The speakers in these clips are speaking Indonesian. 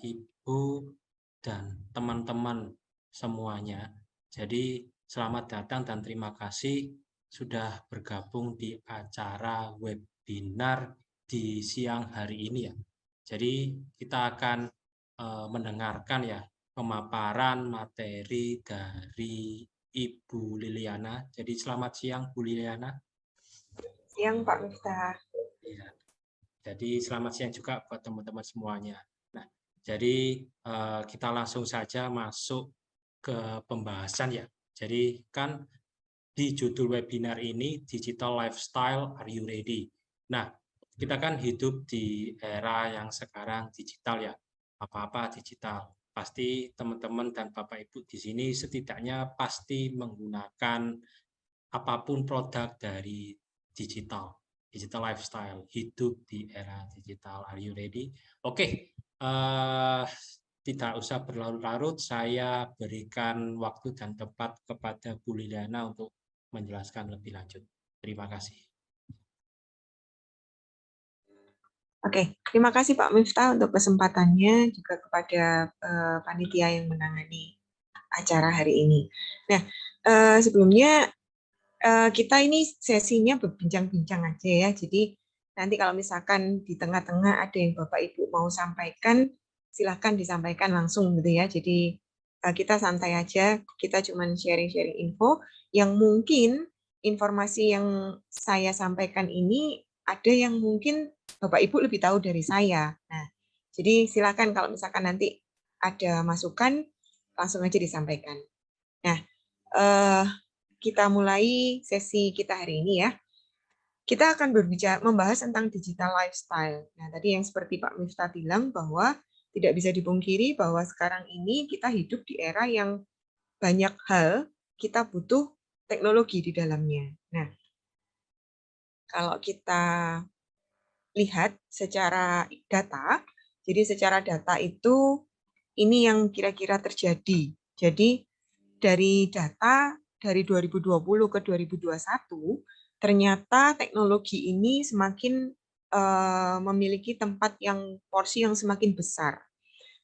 Ibu, dan teman-teman semuanya. Jadi selamat datang dan terima kasih sudah bergabung di acara webinar di siang hari ini ya. Jadi kita akan mendengarkan ya pemaparan materi dari Ibu Liliana. Jadi selamat siang Bu Liliana. Siang Pak Miftah. Ya. Jadi selamat siang juga buat teman-teman semuanya. Nah, jadi kita langsung saja masuk ke pembahasan ya. Jadi kan di judul webinar ini Digital Lifestyle, Are You Ready? Nah, kita kan hidup di era yang sekarang digital ya. Apa-apa digital. Pasti teman-teman dan Bapak Ibu di sini setidaknya pasti menggunakan apapun produk dari digital. Digital lifestyle, hidup di era digital. Are you ready? Oke, tidak usah berlarut-larut, saya berikan waktu dan tempat kepada Bu Liliana untuk menjelaskan lebih lanjut. Terima kasih. Oke, terima kasih Pak Miftah untuk kesempatannya, juga kepada panitia yang menangani acara hari ini. Nah, sebelumnya kita ini sesinya berbincang-bincang aja ya, jadi nanti kalau misalkan di tengah-tengah ada yang Bapak Ibu mau sampaikan, silahkan disampaikan langsung gitu ya. Jadi kita santai aja, kita cuma sharing-sharing info yang mungkin informasi yang saya sampaikan ini ada yang mungkin Bapak Ibu lebih tahu dari saya. Nah, jadi silakan kalau misalkan nanti ada masukan langsung aja disampaikan. Nah, kita mulai sesi kita hari ini ya. Kita akan membahas tentang digital lifestyle. Nah, tadi yang seperti Pak Miftah bilang bahwa tidak bisa dipungkiri bahwa sekarang ini kita hidup di era yang banyak hal kita butuh teknologi di dalamnya. Nah, kalau kita lihat secara data, jadi secara data itu ini yang kira-kira terjadi. Jadi dari data dari 2020 ke 2021, ternyata teknologi ini semakin memiliki tempat yang porsi yang semakin besar,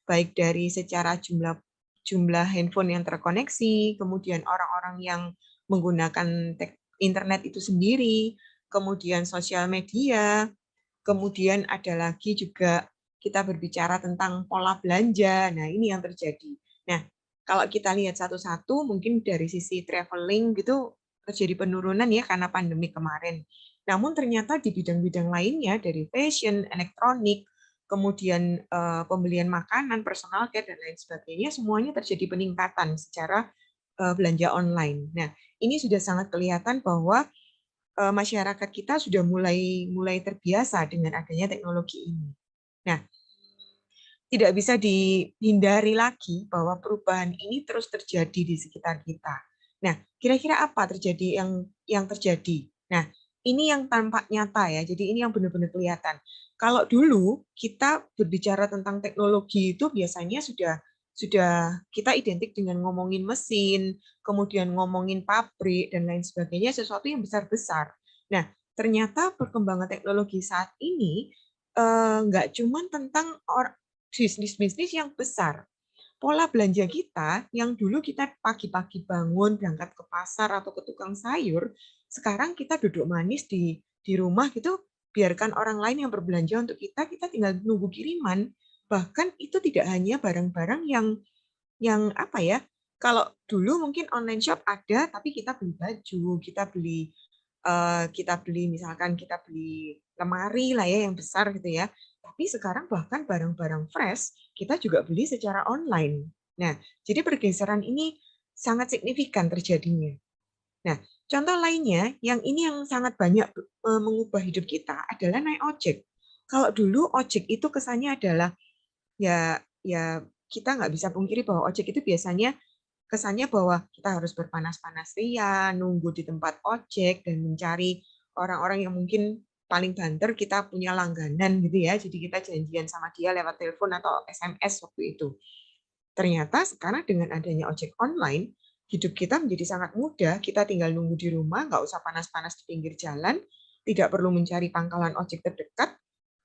baik dari secara jumlah handphone yang terkoneksi, kemudian orang-orang yang menggunakan internet itu sendiri, kemudian sosial media, kemudian ada lagi juga kita berbicara tentang pola belanja. Nah, ini yang terjadi. Nah, kalau kita lihat satu-satu, mungkin dari sisi traveling gitu terjadi penurunan ya karena pandemi kemarin. Namun ternyata di bidang-bidang lainnya dari fashion, elektronik, kemudian pembelian makanan, personal care dan lain sebagainya, semuanya terjadi peningkatan secara belanja online. Nah, ini sudah sangat kelihatan bahwa masyarakat kita sudah mulai terbiasa dengan adanya teknologi ini. Nah, tidak bisa dihindari lagi bahwa perubahan ini terus terjadi di sekitar kita. Nah, kira-kira apa yang terjadi? Nah, ini yang tampak nyata ya. Jadi ini yang benar-benar kelihatan. Kalau dulu kita berbicara tentang teknologi itu biasanya sudah kita identik dengan ngomongin mesin, kemudian ngomongin pabrik dan lain sebagainya, sesuatu yang besar-besar. Nah, ternyata perkembangan teknologi saat ini nggak cuma tentang bisnis-bisnis yang besar. Pola belanja kita yang dulu kita pagi-pagi bangun berangkat ke pasar atau ke tukang sayur, sekarang kita duduk manis di rumah gitu, biarkan orang lain yang berbelanja untuk kita tinggal nunggu kiriman. Bahkan itu tidak hanya barang-barang yang apa ya? Kalau dulu mungkin online shop ada, tapi kita beli baju, misalkan kita beli lemari lah ya yang besar gitu ya. Tapi sekarang bahkan barang-barang fresh kita juga beli secara online. Nah, jadi pergeseran ini sangat signifikan terjadinya. Nah, contoh lainnya yang ini yang sangat banyak mengubah hidup kita adalah naik ojek. Kalau dulu ojek itu kesannya adalah ya kita nggak bisa pungkiri bahwa ojek itu biasanya kesannya bahwa kita harus berpanas-panas ria, nunggu di tempat ojek, dan mencari orang-orang yang mungkin paling banter, kita punya langganan gitu ya, jadi kita janjian sama dia lewat telepon atau SMS waktu itu. Ternyata sekarang dengan adanya ojek online, hidup kita menjadi sangat mudah, kita tinggal nunggu di rumah, nggak usah panas-panas di pinggir jalan, tidak perlu mencari pangkalan ojek terdekat,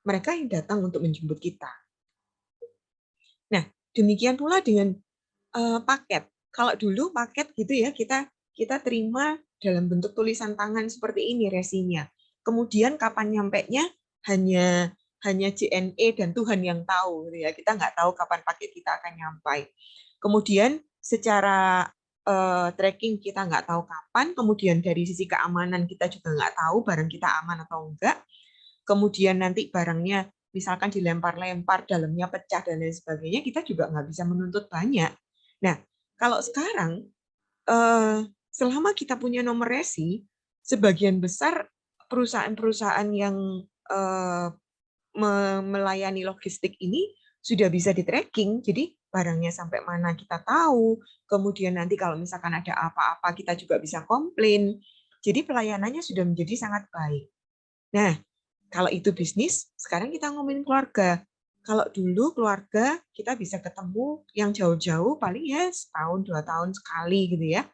mereka yang datang untuk menjemput kita. Nah, demikian pula dengan paket. Kalau dulu paket gitu ya, kita terima dalam bentuk tulisan tangan seperti ini resinya. Kemudian kapan nyampainya hanya hanya JNE dan Tuhan yang tahu gitu ya. Kita nggak tahu kapan paket kita akan nyampai. Kemudian secara tracking kita nggak tahu kapan, kemudian dari sisi keamanan kita juga nggak tahu barang kita aman atau enggak. Kemudian nanti barangnya misalkan dilempar-lempar, dalamnya pecah dan lain sebagainya, kita juga nggak bisa menuntut banyak. Nah, kalau sekarang selama kita punya nomor resi, sebagian besar perusahaan-perusahaan yang eh, melayani logistik ini sudah bisa di-tracking. Jadi barangnya sampai mana kita tahu. Kemudian nanti kalau misalkan ada apa-apa kita juga bisa komplain. Jadi pelayanannya sudah menjadi sangat baik. Nah, kalau itu bisnis, sekarang kita ngomongin keluarga. Kalau dulu keluarga kita bisa ketemu yang jauh-jauh paling ya setahun 2 tahun sekali gitu ya.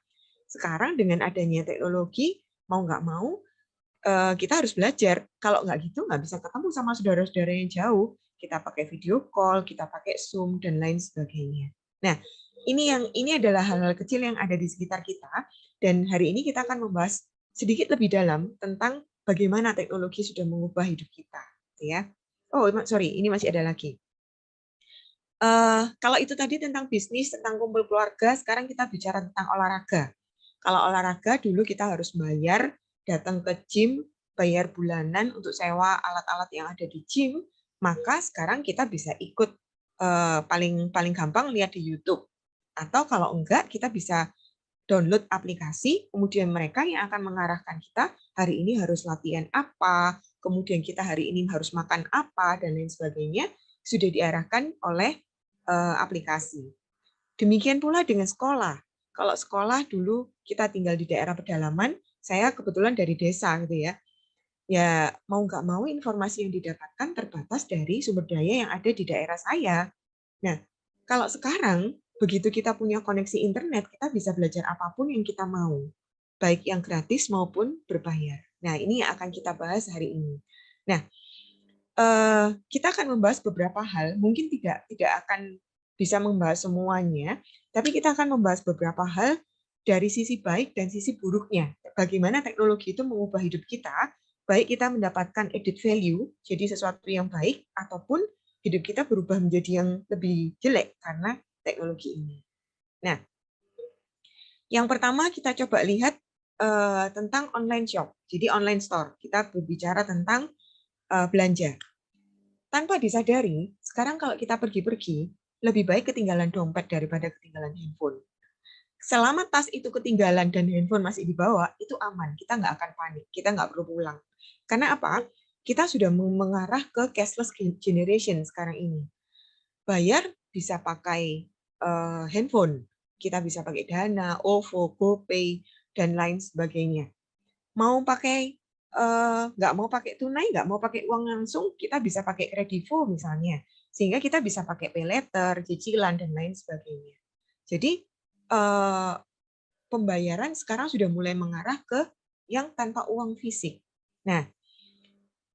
Sekarang dengan adanya teknologi mau nggak mau kita harus belajar. Kalau nggak gitu nggak bisa ketemu sama saudara-saudara yang jauh. Kita pakai video call, kita pakai Zoom dan lain sebagainya. Nah, ini adalah hal-hal kecil yang ada di sekitar kita dan hari ini kita akan membahas sedikit lebih dalam tentang bagaimana teknologi sudah mengubah hidup kita, ya. Oh, sorry, ini masih ada lagi. Kalau itu tadi tentang bisnis, tentang kumpul keluarga, sekarang kita bicara tentang olahraga. Kalau olahraga dulu kita harus bayar, datang ke gym, bayar bulanan untuk sewa alat-alat yang ada di gym, maka sekarang kita bisa ikut paling paling gampang lihat di YouTube. Atau kalau enggak, kita bisa download aplikasi, kemudian mereka yang akan mengarahkan kita hari ini harus latihan apa, kemudian kita hari ini harus makan apa, dan lain sebagainya, sudah diarahkan oleh aplikasi. Demikian pula dengan sekolah. Kalau sekolah dulu kita tinggal di daerah pedalaman, saya kebetulan dari desa gitu ya. Ya mau nggak mau informasi yang didapatkan terbatas dari sumber daya yang ada di daerah saya. Nah, kalau sekarang begitu kita punya koneksi internet, kita bisa belajar apapun yang kita mau, baik yang gratis maupun berbayar. Nah, ini yang akan kita bahas hari ini. Nah, kita akan membahas beberapa hal, mungkin tidak akan bisa membahas semuanya, tapi kita akan membahas beberapa hal dari sisi baik dan sisi buruknya. Bagaimana teknologi itu mengubah hidup kita, baik kita mendapatkan added value, jadi sesuatu yang baik, ataupun hidup kita berubah menjadi yang lebih jelek karena teknologi ini. Nah, yang pertama kita coba lihat tentang online shop, jadi online store. Kita berbicara tentang belanja. Tanpa disadari, sekarang kalau kita pergi-pergi, lebih baik ketinggalan dompet daripada ketinggalan handphone. Selama tas itu ketinggalan dan handphone masih dibawa, itu aman. Kita nggak akan panik. Kita nggak perlu pulang. Karena apa? Kita sudah mengarah ke cashless generation sekarang ini. Bayar bisa pakai handphone. Kita bisa pakai Dana, OVO, GoPay, dan lain sebagainya. Mau pakai nggak mau pakai tunai, nggak mau pakai uang langsung, kita bisa pakai kredivo misalnya, sehingga kita bisa pakai pay letter, cicilan dan lain sebagainya. Jadi pembayaran sekarang sudah mulai mengarah ke yang tanpa uang fisik. Nah,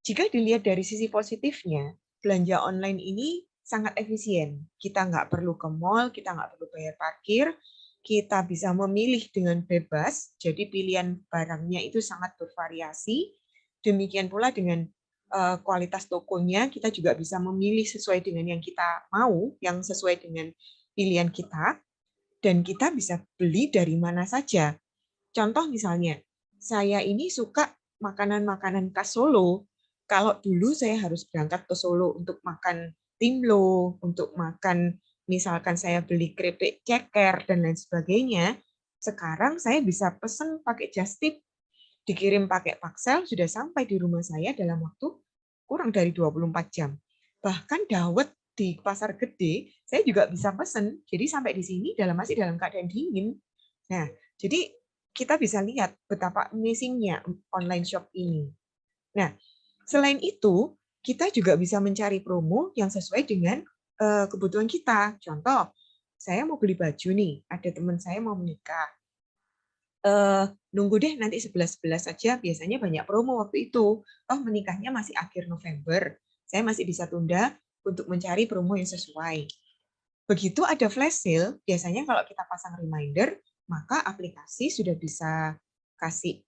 jika dilihat dari sisi positifnya, belanja online ini sangat efisien. Kita nggak perlu ke mall, kita nggak perlu bayar parkir, kita bisa memilih dengan bebas, jadi pilihan barangnya itu sangat bervariasi. Demikian pula dengan kualitas tokonya, kita juga bisa memilih sesuai dengan yang kita mau, yang sesuai dengan pilihan kita, dan kita bisa beli dari mana saja. Contoh misalnya, saya ini suka makanan-makanan khas Solo. Kalau dulu saya harus berangkat ke Solo untuk makan timlo, untuk makan misalkan saya beli keripik ceker dan lain sebagainya, sekarang saya bisa pesen pakai just tip, dikirim pakai paksel, sudah sampai di rumah saya dalam waktu kurang dari 24 jam. Bahkan dawet di pasar gede, saya juga bisa pesen. Jadi sampai di sini masih dalam keadaan dingin. Nah, jadi kita bisa lihat betapa amazing-nya online shop ini. Nah, selain itu, kita juga bisa mencari promo yang sesuai dengan kebutuhan kita. Contoh, saya mau beli baju nih, ada teman saya mau menikah. Nunggu deh nanti 11-11 saja, biasanya banyak promo waktu itu. Oh, menikahnya masih akhir November, saya masih bisa tunda untuk mencari promo yang sesuai. begitu ada flash sale, biasanya kalau kita pasang reminder, maka aplikasi sudah bisa kasih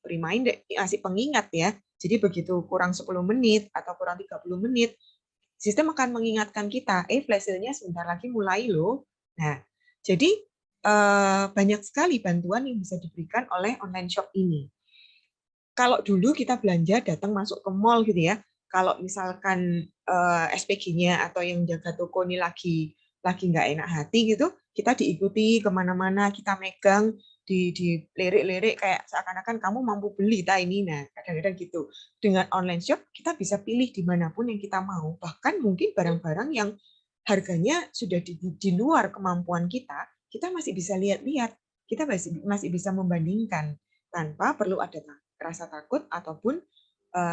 reminder, kasih pengingat ya. Jadi begitu kurang 10 menit atau kurang 30 menit, sistem akan mengingatkan kita, flash sale-nya sebentar lagi mulai loh. Nah, jadi banyak sekali bantuan yang bisa diberikan oleh online shop ini. Kalau dulu kita belanja datang masuk ke mall gitu ya, kalau misalkan SPG-nya atau yang jaga toko ini lagi nggak enak hati gitu, kita diikuti kemana-mana, kita megang, dilirik-lirik kayak seakan-akan kamu mampu beli ini. Nah, kadang-kadang gitu. Dengan online shop, kita bisa pilih dimanapun yang kita mau. Bahkan mungkin barang-barang yang harganya sudah di luar kemampuan kita masih bisa lihat-lihat. Kita masih bisa membandingkan tanpa perlu ada rasa takut ataupun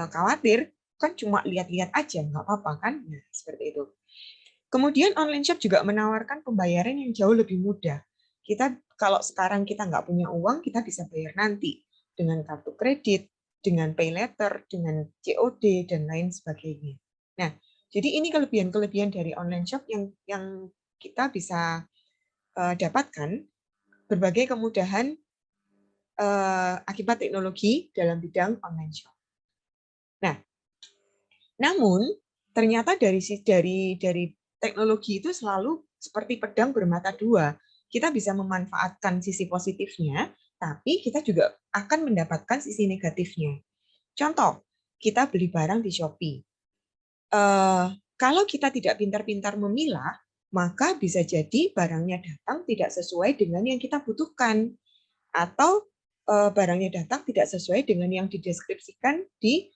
khawatir. Kan cuma lihat-lihat aja, nggak apa-apa kan? Nah, seperti itu. Kemudian online shop juga menawarkan pembayaran yang jauh lebih mudah. Kita kalau sekarang kita nggak punya uang, kita bisa bayar nanti dengan kartu kredit, dengan pay letter, dengan COD dan lain sebagainya. Nah, jadi ini kelebihan-kelebihan dari online shop yang kita bisa dapatkan, berbagai kemudahan akibat teknologi dalam bidang online shop. Nah, namun ternyata dari teknologi itu selalu seperti pedang bermata dua. Kita bisa memanfaatkan sisi positifnya, tapi kita juga akan mendapatkan sisi negatifnya. Contoh, kita beli barang di Shopee. Kalau kita tidak pintar-pintar memilah, maka bisa jadi barangnya datang tidak sesuai dengan yang kita butuhkan. Atau barangnya datang tidak sesuai dengan yang dideskripsikan di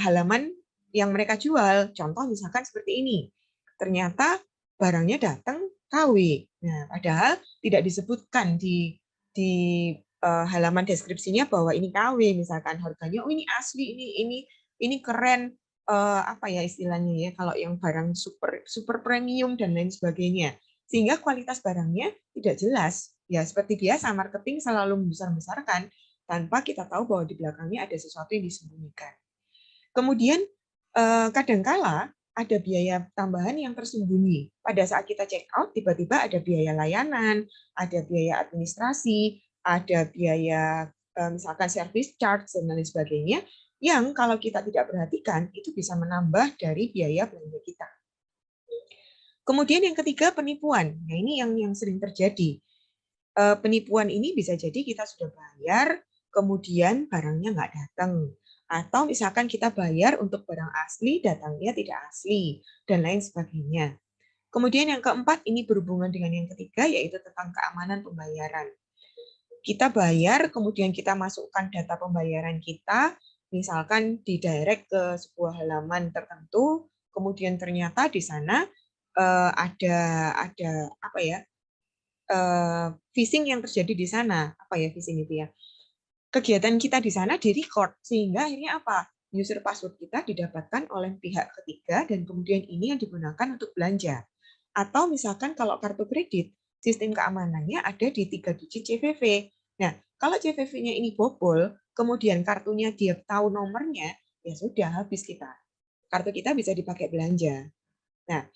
halaman yang mereka jual. Contoh misalkan seperti ini. Ternyata barangnya datang KW. Nah, padahal tidak disebutkan di halaman deskripsinya bahwa ini KW, misalkan harganya ini asli, ini keren, apa ya istilahnya ya, kalau yang barang super premium dan lain sebagainya. Sehingga kualitas barangnya tidak jelas. Ya, seperti biasa, marketing selalu membesar-besarkan tanpa kita tahu bahwa di belakangnya ada sesuatu yang disembunyikan. Kemudian, kadangkala ada biaya tambahan yang tersembunyi. Pada saat kita check out, tiba-tiba ada biaya layanan, ada biaya administrasi, ada biaya misalkan service charge, dan lain sebagainya, yang kalau kita tidak perhatikan, itu bisa menambah dari biaya belanja kita. Kemudian yang ketiga, penipuan. Nah, ini yang sering terjadi. Penipuan ini bisa jadi kita sudah bayar, kemudian barangnya nggak datang. Atau misalkan kita bayar untuk barang asli, datangnya tidak asli, dan lain sebagainya. Kemudian yang keempat, ini berhubungan dengan yang ketiga, yaitu tentang keamanan pembayaran. Kita bayar, kemudian kita masukkan data pembayaran kita, misalkan didirect ke sebuah halaman tertentu, kemudian ternyata di sana ada apa ya, phishing yang terjadi di sana. Apa ya phishing itu ya? Kegiatan kita di sana direcord, sehingga akhirnya apa? User password kita didapatkan oleh pihak ketiga dan kemudian ini yang digunakan untuk belanja. Atau misalkan kalau kartu kredit, sistem keamanannya ada di 3 digit CVV. Nah, kalau CVV-nya ini bobol, kemudian kartunya dia tahu nomornya, ya sudah habis kita. Kartu kita bisa dipakai belanja. Nah,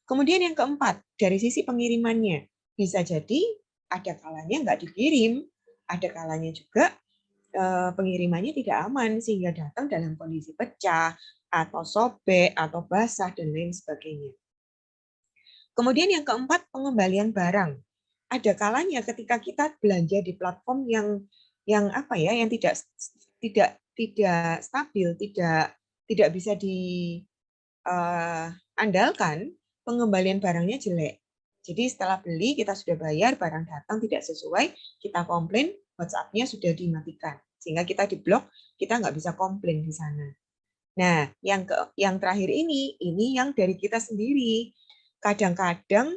kemudian yang keempat, dari sisi pengirimannya, bisa jadi ada kalanya nggak dikirim, ada kalanya juga pengirimannya tidak aman sehingga datang dalam kondisi pecah atau sobek atau basah dan lain sebagainya. Kemudian yang keempat, pengembalian barang. Ada kalanya ketika kita belanja di platform yang apa ya, yang tidak stabil, tidak bisa diandalkan, pengembalian barangnya jelek. Jadi setelah beli, kita sudah bayar, barang datang tidak sesuai, kita komplain, WhatsApp-nya sudah dimatikan. Sehingga kita diblok, kita nggak bisa komplain di sana. Nah, yang terakhir ini yang dari kita sendiri. Kadang-kadang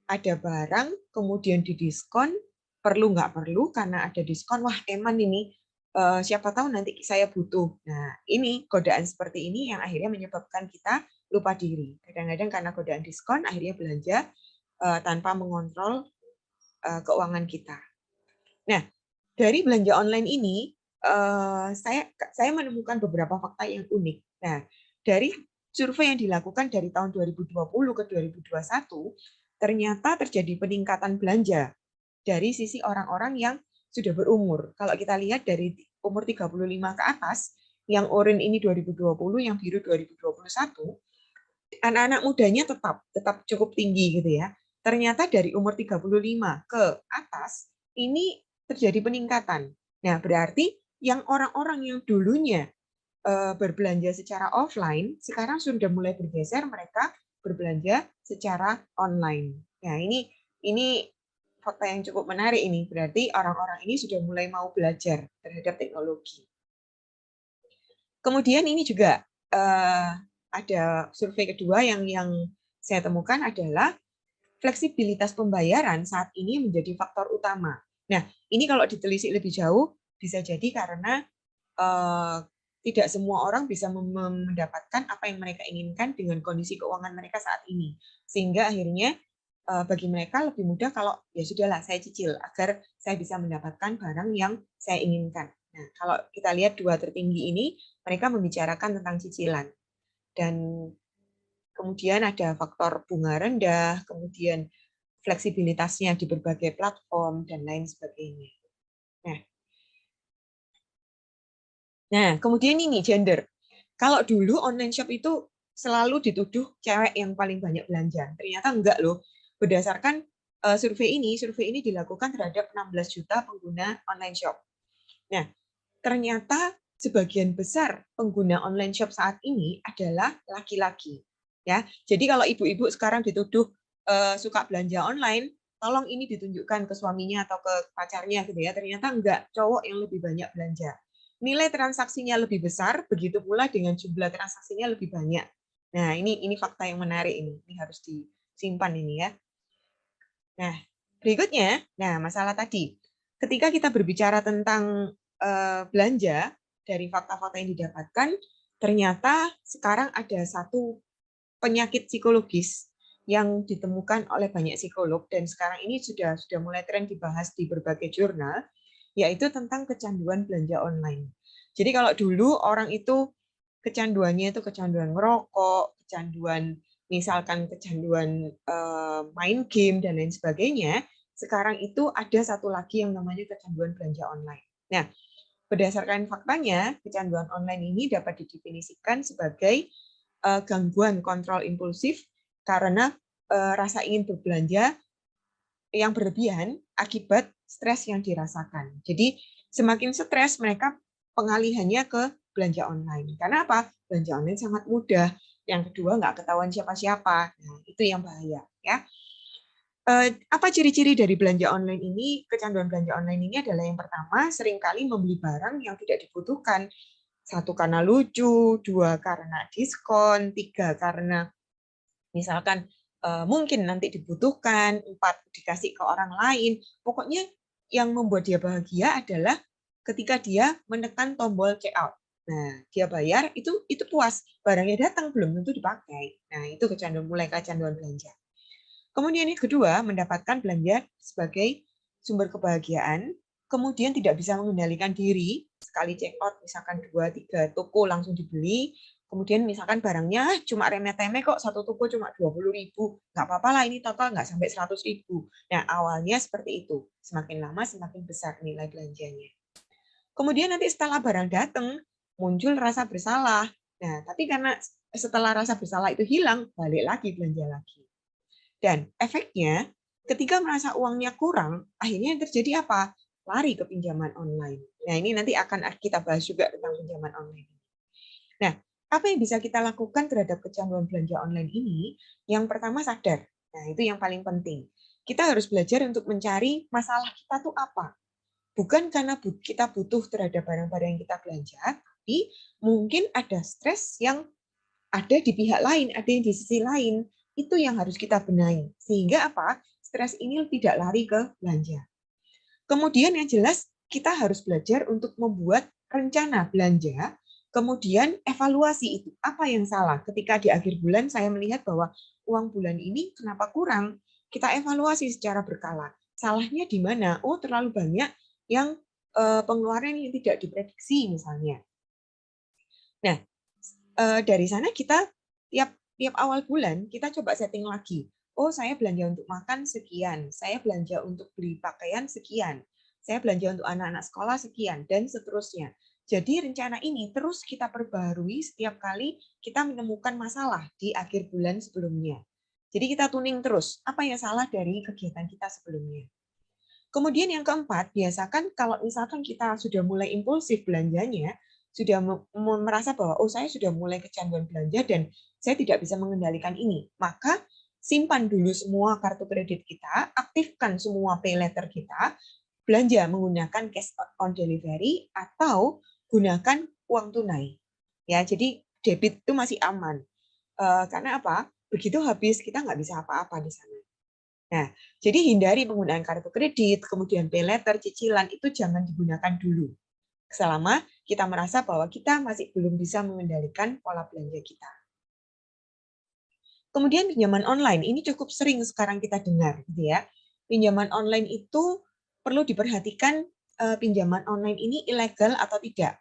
ada barang, kemudian didiskon, perlu nggak perlu, karena ada diskon, wah eman ini, siapa tahu nanti saya butuh. Nah, ini godaan seperti ini yang akhirnya menyebabkan kita lupa diri. Kadang-kadang karena godaan diskon, akhirnya belanja tanpa mengontrol keuangan kita. Nah, dari belanja online ini, saya menemukan beberapa fakta yang unik. Nah, dari survei yang dilakukan dari tahun 2020 ke 2021, ternyata terjadi peningkatan belanja dari sisi orang-orang yang sudah berumur. Kalau kita lihat dari umur 35 ke atas, yang oranye ini 2020, yang biru 2021, anak-anak mudanya tetap cukup tinggi gitu ya. Ternyata dari umur 35 ke atas ini terjadi peningkatan. Nah, berarti yang orang-orang yang dulunya berbelanja secara offline sekarang sudah mulai bergeser mereka berbelanja secara online. Nah, ini fakta yang cukup menarik ini. Berarti orang-orang ini sudah mulai mau belajar terhadap teknologi. Kemudian ini juga ada survei kedua yang saya temukan adalah fleksibilitas pembayaran saat ini menjadi faktor utama. Nah, ini kalau ditelisik lebih jauh bisa jadi karena tidak semua orang bisa mendapatkan apa yang mereka inginkan dengan kondisi keuangan mereka saat ini. Sehingga akhirnya bagi mereka lebih mudah kalau ya sudahlah saya cicil agar saya bisa mendapatkan barang yang saya inginkan. Nah, kalau kita lihat dua tertinggi ini, mereka membicarakan tentang cicilan. Dan kemudian ada faktor bunga rendah, kemudian fleksibilitasnya di berbagai platform, dan lain sebagainya. Nah, kemudian ini gender. Kalau dulu online shop itu selalu dituduh cewek yang paling banyak belanja. Ternyata enggak loh. Berdasarkan survei ini dilakukan terhadap 16 juta pengguna online shop. Nah, ternyata sebagian besar pengguna online shop saat ini adalah laki-laki. Ya, jadi kalau ibu-ibu sekarang dituduh suka belanja online, tolong ini ditunjukkan ke suaminya atau ke pacarnya gitu ya. Ternyata enggak, cowok yang lebih banyak belanja. Nilai transaksinya lebih besar, begitu pula dengan jumlah transaksinya lebih banyak. Nah, ini fakta yang menarik ini harus disimpan ini ya. Nah, berikutnya, masalah tadi. Ketika kita berbicara tentang belanja, dari fakta-fakta yang didapatkan, ternyata sekarang ada satu penyakit psikologis yang ditemukan oleh banyak psikolog, dan sekarang ini sudah mulai tren dibahas di berbagai jurnal, yaitu tentang kecanduan belanja online. Jadi kalau dulu orang itu kecanduannya itu kecanduan merokok, misalkan kecanduan main game dan lain sebagainya, sekarang itu ada satu lagi yang namanya kecanduan belanja online. Nah, berdasarkan faktanya, kecanduan online ini dapat didefinisikan sebagai gangguan kontrol impulsif karena rasa ingin berbelanja yang berlebihan akibat stres yang dirasakan. Jadi semakin stres mereka pengalihannya ke belanja online. Karena apa? Belanja online sangat mudah. Yang kedua nggak ketahuan siapa-siapa. Nah, itu yang bahaya ya. Apa ciri-ciri dari belanja online ini? Kecanduan belanja online ini adalah yang pertama, seringkali membeli barang yang tidak dibutuhkan. 1 karena lucu, 2 karena diskon, 3 karena misalkan mungkin nanti dibutuhkan, 4 dikasih ke orang lain. Pokoknya yang membuat dia bahagia adalah ketika dia menekan tombol check out. Nah, dia bayar itu puas, barangnya datang belum tentu dipakai. Nah, itu mulai kecanduan belanja. Kemudian yang kedua, mendapatkan belanja sebagai sumber kebahagiaan, kemudian tidak bisa mengendalikan diri, sekali check out misalkan 2-3 toko langsung dibeli, kemudian misalkan barangnya cuma remeh-temeh kok, satu toko cuma 20.000, nggak apa-apa lah ini total nggak sampai 100.000. Nah, awalnya seperti itu, semakin lama semakin besar nilai belanjanya. Kemudian nanti setelah barang datang, muncul rasa bersalah. Nah, tapi karena setelah rasa bersalah itu hilang, balik lagi belanja lagi. Dan efeknya, ketika merasa uangnya kurang, akhirnya yang terjadi apa? Lari ke pinjaman online. Nah, ini nanti akan kita bahas juga tentang pinjaman online. Nah, apa yang bisa kita lakukan terhadap kecanduan belanja online ini? Yang pertama sadar. Nah, itu yang paling penting. Kita harus belajar untuk mencari masalah kita tuh apa. Bukan karena kita butuh terhadap barang-barang yang kita belanja, tapi mungkin ada stres yang ada di pihak lain, ada yang di sisi lain. Itu yang harus kita benahi. Sehingga apa? Stres ini tidak lari ke belanja. Kemudian yang jelas kita harus belajar untuk membuat rencana belanja, kemudian evaluasi itu. Apa yang salah? Ketika di akhir bulan saya melihat bahwa uang bulan ini kenapa kurang, kita evaluasi secara berkala. Salahnya di mana? Oh, terlalu banyak yang pengeluaran yang tidak diprediksi misalnya. Nah, dari sana kita tiap awal bulan kita coba setting lagi. Oh, saya belanja untuk makan sekian, saya belanja untuk beli pakaian sekian, saya belanja untuk anak-anak sekolah sekian, dan seterusnya. Jadi rencana ini terus kita perbarui setiap kali kita menemukan masalah di akhir bulan sebelumnya. Jadi kita tuning terus, apa yang salah dari kegiatan kita sebelumnya. Kemudian yang keempat, biasakan kalau misalkan kita sudah mulai impulsif belanjanya, sudah merasa bahwa oh saya sudah mulai kecanduan belanja dan saya tidak bisa mengendalikan ini, maka simpan dulu semua kartu kredit kita, aktifkan semua pay letter kita, belanja menggunakan cash on delivery atau gunakan uang tunai. Ya, jadi debit itu masih aman. Karena apa? Begitu habis kita nggak bisa apa-apa di sana. Nah, jadi hindari penggunaan kartu kredit, kemudian pay letter, cicilan itu jangan digunakan dulu. Selama kita merasa bahwa kita masih belum bisa mengendalikan pola belanja kita. Kemudian pinjaman online, ini cukup sering sekarang kita dengar, gitu ya. Pinjaman online itu perlu diperhatikan pinjaman online ini ilegal atau tidak.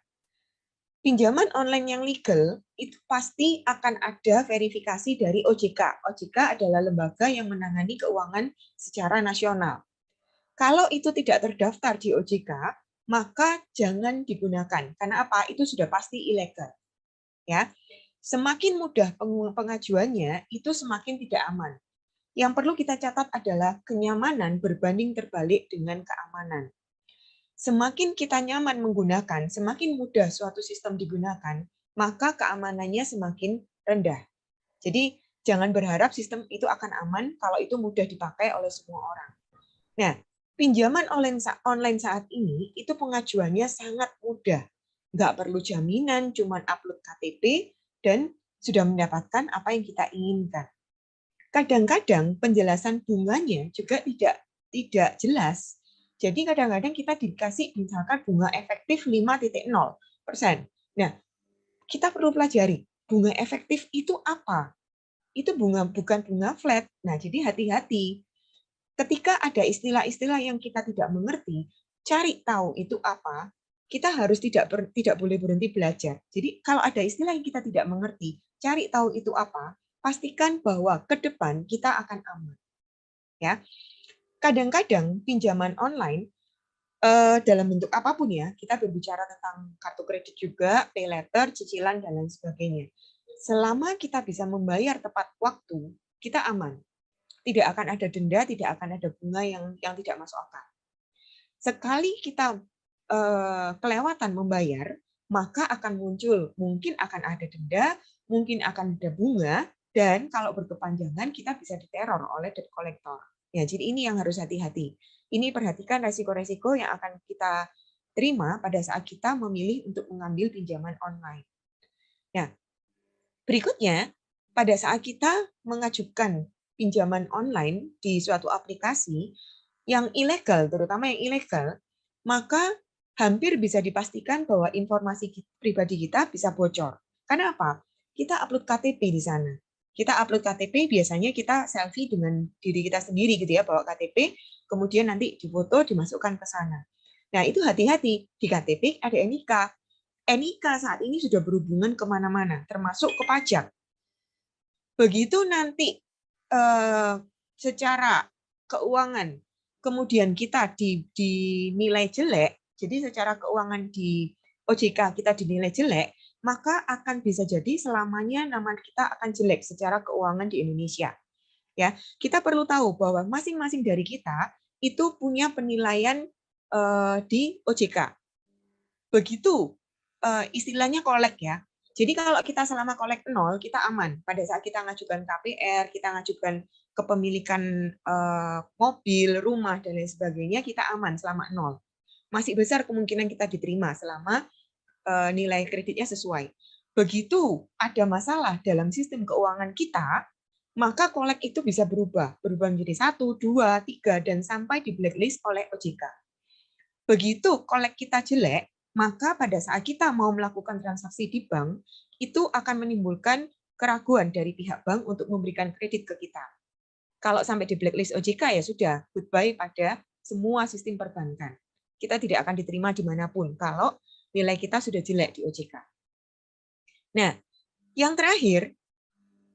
Pinjaman online yang legal itu pasti akan ada verifikasi dari OJK. OJK adalah lembaga yang menangani keuangan secara nasional. Kalau itu tidak terdaftar di OJK, maka jangan digunakan. Karena apa? Itu sudah pasti ilegal. Ya. Semakin mudah pengajuannya, itu semakin tidak aman. Yang perlu kita catat adalah kenyamanan berbanding terbalik dengan keamanan. Semakin kita nyaman menggunakan, semakin mudah suatu sistem digunakan, maka keamanannya semakin rendah. Jadi jangan berharap sistem itu akan aman kalau itu mudah dipakai oleh semua orang. Nah, pinjaman online saat ini itu pengajuannya sangat mudah. Nggak perlu jaminan, cuma upload KTP dan sudah mendapatkan apa yang kita inginkan. Kadang-kadang penjelasan bunganya juga tidak jelas. Jadi kadang-kadang kita dikasih misalkan bunga efektif 5,0%. Nah, kita perlu pelajari bunga efektif itu apa? Itu bukan bunga flat. Nah, jadi hati-hati. Ketika ada istilah-istilah yang kita tidak mengerti, cari tahu itu apa. Kita harus tidak boleh berhenti belajar. Jadi kalau ada istilah yang kita tidak mengerti, cari tahu itu apa. Pastikan bahwa ke depan kita akan aman. Ya, kadang-kadang pinjaman online dalam bentuk apapun ya, kita berbicara tentang kartu kredit juga, pay letter, cicilan dan lain sebagainya. Selama kita bisa membayar tepat waktu, kita aman. Tidak akan ada denda, tidak akan ada bunga yang tidak masuk akal. Sekali kita kelewatan membayar, maka akan muncul, mungkin akan ada denda, mungkin akan ada bunga, dan kalau berkepanjangan kita bisa diteror oleh debt collector. Ya, jadi ini yang harus hati-hati. Ini perhatikan resiko-resiko yang akan kita terima pada saat kita memilih untuk mengambil pinjaman online. Nah, berikutnya, pada saat kita mengajukan pinjaman online di suatu aplikasi yang ilegal, terutama yang ilegal, maka hampir bisa dipastikan bahwa informasi pribadi kita bisa bocor. Karena apa? Kita upload KTP di sana. Kita upload KTP, biasanya kita selfie dengan diri kita sendiri gitu ya, bawa KTP, kemudian nanti difoto, dimasukkan ke sana. Nah, itu hati-hati. Di KTP ada NIK. NIK saat ini sudah berhubungan kemana-mana, termasuk ke pajak. Begitu nanti secara keuangan, kemudian kita dinilai jelek, jadi secara keuangan di OJK kita dinilai jelek, maka akan bisa jadi selamanya nama kita akan jelek secara keuangan di Indonesia. Ya, kita perlu tahu bahwa masing-masing dari kita itu punya penilaian di OJK. Begitu istilahnya kolek ya. Jadi kalau kita selama kolek 0, kita aman. Pada saat kita ngajukan KPR, kita ngajukan kepemilikan mobil, rumah, dan lain sebagainya, kita aman selama 0. Masih besar kemungkinan kita diterima selama nilai kreditnya sesuai. Begitu ada masalah dalam sistem keuangan kita, maka kolek itu bisa berubah menjadi 1, 2, 3, dan sampai di blacklist oleh OJK. Begitu kolek kita jelek, maka pada saat kita mau melakukan transaksi di bank, itu akan menimbulkan keraguan dari pihak bank untuk memberikan kredit ke kita. Kalau sampai di blacklist OJK ya sudah, goodbye pada semua sistem perbankan. Kita tidak akan diterima dimanapun kalau nilai kita sudah jelek di OJK. Nah, yang terakhir,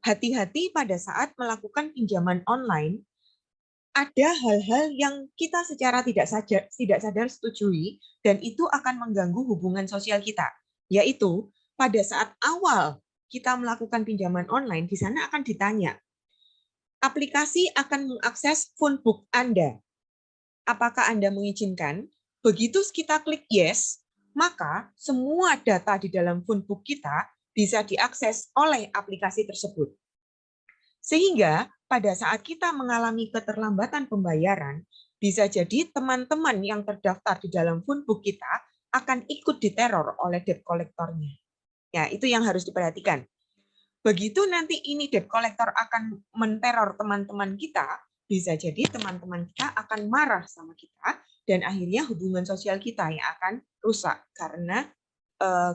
hati-hati pada saat melakukan pinjaman online, ada hal-hal yang kita secara tidak sadar setujui dan itu akan mengganggu hubungan sosial kita. Yaitu pada saat awal kita melakukan pinjaman online, di sana akan ditanya, aplikasi akan mengakses phonebook Anda. Apakah Anda mengizinkan? Begitu kita klik yes, maka semua data di dalam phonebook kita bisa diakses oleh aplikasi tersebut. Sehingga pada saat kita mengalami keterlambatan pembayaran, bisa jadi teman-teman yang terdaftar di dalam phonebook kita akan ikut diteror oleh debt collector-nya. Ya, itu yang harus diperhatikan. Begitu nanti ini debt collector akan menteror teman-teman kita, bisa jadi teman-teman kita akan marah sama kita dan akhirnya hubungan sosial kita yang akan rusak karena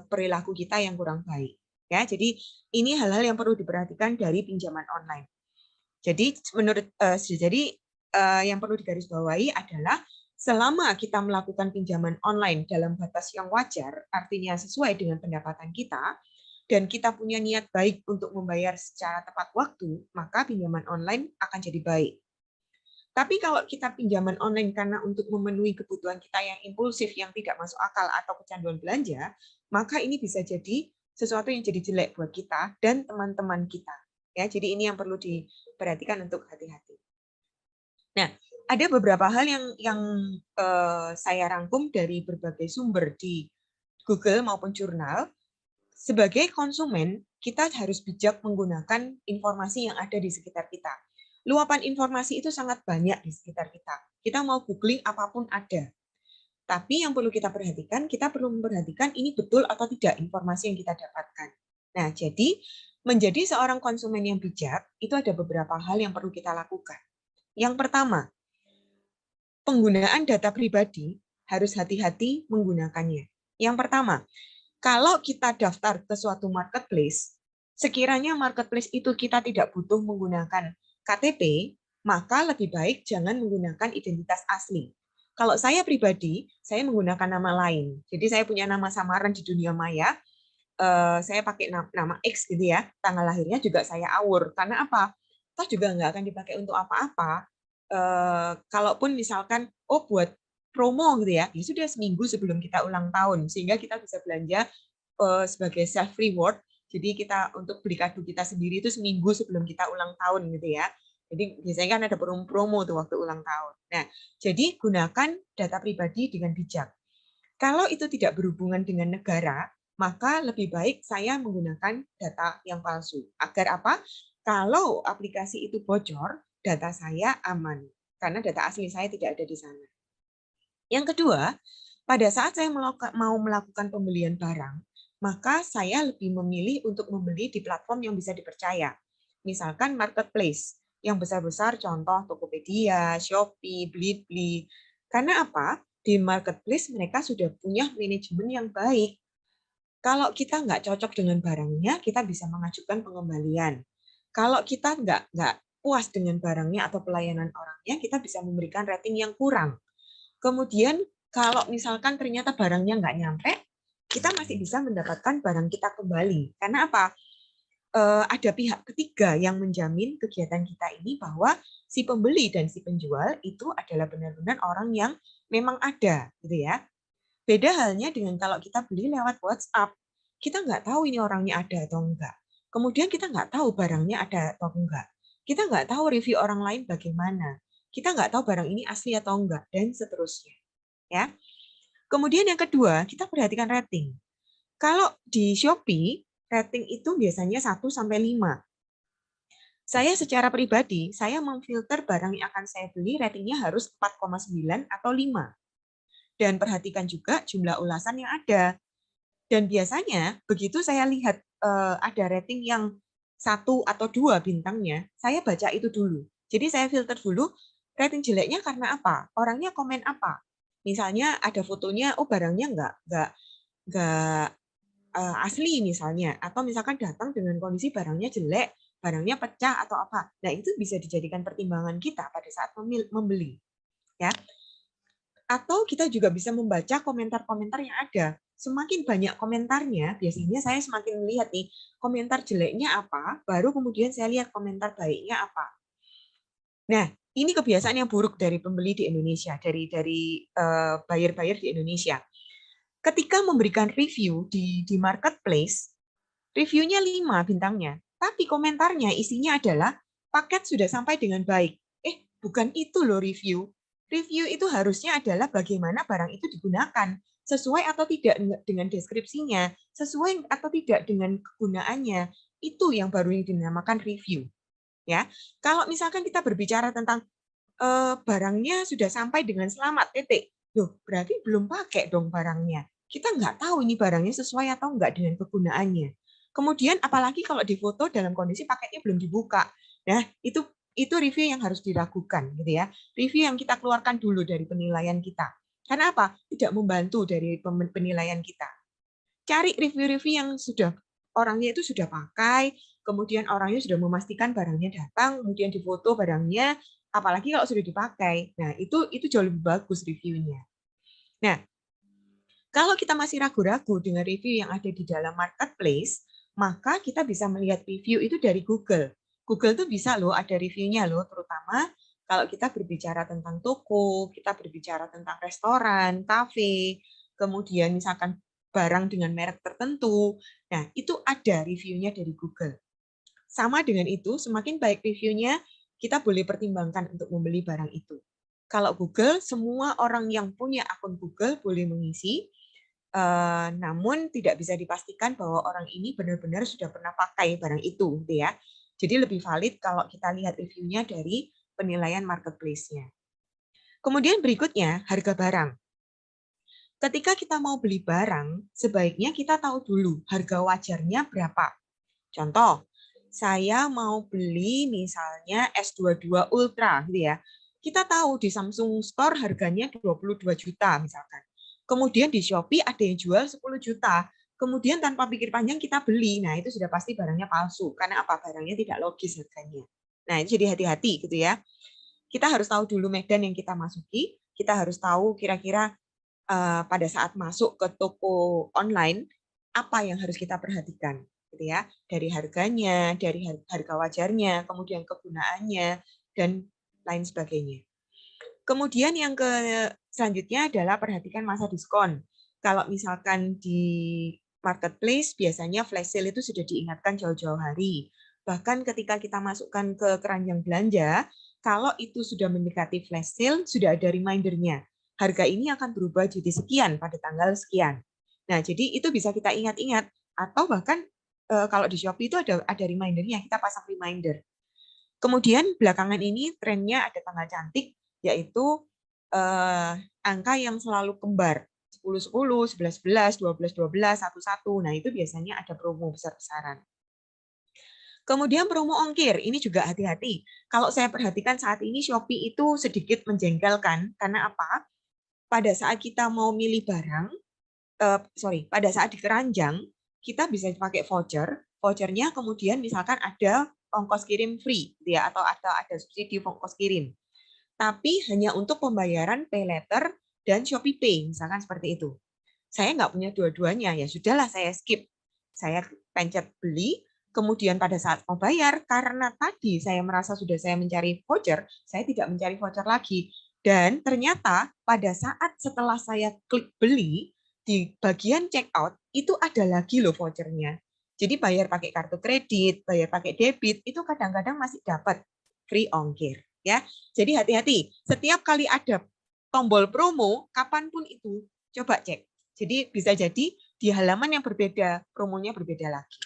perilaku kita yang kurang baik. Ya, jadi ini hal-hal yang perlu diperhatikan dari pinjaman online. Jadi yang perlu digarisbawahi adalah selama kita melakukan pinjaman online dalam batas yang wajar, artinya sesuai dengan pendapatan kita, dan kita punya niat baik untuk membayar secara tepat waktu, maka pinjaman online akan jadi baik. Tapi kalau kita pinjaman online karena untuk memenuhi kebutuhan kita yang impulsif, yang tidak masuk akal atau kecanduan belanja, maka ini bisa jadi sesuatu yang jadi jelek buat kita dan teman-teman kita. Ya, jadi ini yang perlu diperhatikan untuk hati-hati. Nah, ada beberapa hal yang saya rangkum dari berbagai sumber di Google maupun jurnal. Sebagai konsumen, kita harus bijak menggunakan informasi yang ada di sekitar kita. Luapan informasi itu sangat banyak di sekitar kita. Kita mau googling apapun ada. Tapi yang perlu kita perhatikan, kita perlu memperhatikan ini betul atau tidak informasi yang kita dapatkan. Nah, jadi menjadi seorang konsumen yang bijak, itu ada beberapa hal yang perlu kita lakukan. Yang pertama, penggunaan data pribadi harus hati-hati menggunakannya. Yang pertama, kalau kita daftar ke suatu marketplace, sekiranya marketplace itu kita tidak butuh menggunakan KTP, maka lebih baik jangan menggunakan identitas asli. Kalau saya pribadi, saya menggunakan nama lain. Jadi saya punya nama samaran di dunia maya, saya pakai nama X gitu ya, tanggal lahirnya juga saya awur. Karena apa? Toh juga nggak akan dipakai untuk apa-apa. Kalaupun misalkan, buat promo gitu ya sudah seminggu sebelum kita ulang tahun, sehingga kita bisa belanja sebagai self reward. Jadi kita untuk beli kado kita sendiri itu seminggu sebelum kita ulang tahun gitu ya. Jadi biasanya kan ada promo tuh waktu ulang tahun. Nah, jadi gunakan data pribadi dengan bijak. Kalau itu tidak berhubungan dengan negara, maka lebih baik saya menggunakan data yang palsu. Agar apa? Kalau aplikasi itu bocor, data saya aman. Karena data asli saya tidak ada di sana. Yang kedua, pada saat saya mau melakukan pembelian barang, maka saya lebih memilih untuk membeli di platform yang bisa dipercaya. Misalkan marketplace yang besar-besar, contoh Tokopedia, Shopee, Blibli. Karena apa? Di marketplace mereka sudah punya manajemen yang baik. Kalau kita nggak cocok dengan barangnya, kita bisa mengajukan pengembalian. Kalau kita nggak puas dengan barangnya atau pelayanan orangnya, kita bisa memberikan rating yang kurang. Kemudian kalau misalkan ternyata barangnya nggak nyampe, kita masih bisa mendapatkan barang kita kembali. Karena apa? Ada pihak ketiga yang menjamin kegiatan kita ini bahwa si pembeli dan si penjual itu adalah benar-benar orang yang memang ada, gitu ya. Beda halnya dengan kalau kita beli lewat WhatsApp, kita nggak tahu ini orangnya ada atau enggak. Kemudian kita nggak tahu barangnya ada atau enggak. Kita nggak tahu review orang lain bagaimana. Kita nggak tahu barang ini asli atau enggak, dan seterusnya. Ya. Kemudian yang kedua, kita perhatikan rating. Kalau di Shopee, rating itu biasanya 1-5. Saya secara pribadi, saya memfilter barang yang akan saya beli ratingnya harus 4,9 atau 5. Dan perhatikan juga jumlah ulasan yang ada. Dan biasanya, begitu saya lihat ada rating yang 1 atau 2 bintangnya, saya baca itu dulu. Jadi saya filter dulu, rating jeleknya karena apa? Orangnya komen apa? Misalnya ada fotonya, barangnya nggak asli misalnya, atau misalkan datang dengan kondisi barangnya jelek, barangnya pecah atau apa. Nah, itu bisa dijadikan pertimbangan kita pada saat membeli. Ya. Atau kita juga bisa membaca komentar-komentar yang ada. semakin banyak komentarnya, biasanya saya semakin melihat nih, komentar jeleknya apa, baru kemudian saya lihat komentar baiknya apa. Nah, ini kebiasaan yang buruk dari pembeli di Indonesia, dari buyer-buyer di Indonesia. Ketika memberikan review di marketplace, reviewnya 5 bintangnya, tapi komentarnya isinya adalah paket sudah sampai dengan baik. Bukan itu loh review. Review itu harusnya adalah bagaimana barang itu digunakan, sesuai atau tidak dengan deskripsinya, sesuai atau tidak dengan kegunaannya. Itu yang baru yang dinamakan review. Ya, kalau misalkan kita berbicara tentang barangnya sudah sampai dengan selamat, titik. Loh, berarti belum pakai dong barangnya. Kita nggak tahu ini barangnya sesuai atau enggak dengan kegunaannya. Kemudian apalagi kalau di foto dalam kondisi paketnya belum dibuka. Nah, itu review yang harus diragukan gitu ya. Review yang kita keluarkan dulu dari penilaian kita. Karena apa? Tidak membantu dari penilaian kita. Cari review-review yang sudah orangnya itu sudah pakai, kemudian orangnya sudah memastikan barangnya datang, kemudian difoto barangnya, apalagi kalau sudah dipakai. Nah, itu jauh lebih bagus reviewnya. Nah, kalau kita masih ragu-ragu dengan review yang ada di dalam marketplace, maka kita bisa melihat review itu dari Google. Google tuh bisa loh ada reviewnya loh, terutama kalau kita berbicara tentang toko, kita berbicara tentang restoran, kafe, kemudian misalkan barang dengan merek tertentu. Nah, itu ada reviewnya dari Google. Sama dengan itu, semakin baik reviewnya, kita boleh pertimbangkan untuk membeli barang itu. Kalau Google, semua orang yang punya akun Google boleh mengisi, namun tidak bisa dipastikan bahwa orang ini benar-benar sudah pernah pakai barang itu, gitu ya. Jadi lebih valid kalau kita lihat reviewnya dari penilaian marketplace-nya. Kemudian berikutnya, harga barang. Ketika kita mau beli barang, sebaiknya kita tahu dulu harga wajarnya berapa. Contoh, saya mau beli misalnya S22 Ultra gitu ya. Kita tahu di Samsung Store harganya 22 juta misalkan. Kemudian di Shopee ada yang jual 10 juta. Kemudian tanpa pikir panjang kita beli. Nah, itu sudah pasti barangnya palsu. Karena apa? Barangnya tidak logis harganya. Nah, itu jadi hati-hati gitu ya. Kita harus tahu dulu medan yang kita masuki. Kita harus tahu kira-kira pada saat masuk ke toko online, apa yang harus kita perhatikan, gitu ya, dari harganya, dari harga wajarnya, kemudian kegunaannya, dan lain sebagainya. Kemudian yang selanjutnya adalah perhatikan masa diskon. Kalau misalkan di marketplace, biasanya flash sale itu sudah diingatkan jauh-jauh hari. Bahkan ketika kita masukkan ke keranjang belanja, kalau itu sudah mendekati flash sale, sudah ada reminder-nya. Harga ini akan berubah jadi sekian pada tanggal sekian. Nah, jadi itu bisa kita ingat-ingat. Atau bahkan kalau di Shopee itu ada reminder-nya, kita pasang reminder. Kemudian belakangan ini trennya ada tanggal cantik, yaitu angka yang selalu kembar. 10-10, 11-11, 12-12, 1-1. Nah, itu biasanya ada promo besar-besaran. Kemudian promo ongkir, ini juga hati-hati. Kalau saya perhatikan saat ini Shopee itu sedikit menjengkelkan, karena apa? Pada saat kita mau milih barang, pada saat di keranjang, kita bisa pakai voucher. Vouchernya kemudian misalkan ada ongkos kirim free, ya, atau ada subsidi ongkos kirim. Tapi hanya untuk pembayaran pay letter dan Shopee Pay, misalkan seperti itu. Saya nggak punya dua-duanya, ya sudahlah saya skip. Saya pencet beli, kemudian pada saat mau bayar, karena tadi saya merasa sudah saya mencari voucher, saya tidak mencari voucher lagi. Dan ternyata pada saat setelah saya klik beli, di bagian checkout, itu ada lagi loh vouchernya. Jadi bayar pakai kartu kredit, bayar pakai debit, itu kadang-kadang masih dapat free ongkir. Ya, jadi hati-hati. Setiap kali ada tombol promo, kapanpun itu, coba cek. Jadi bisa jadi di halaman yang berbeda, promonya berbeda lagi.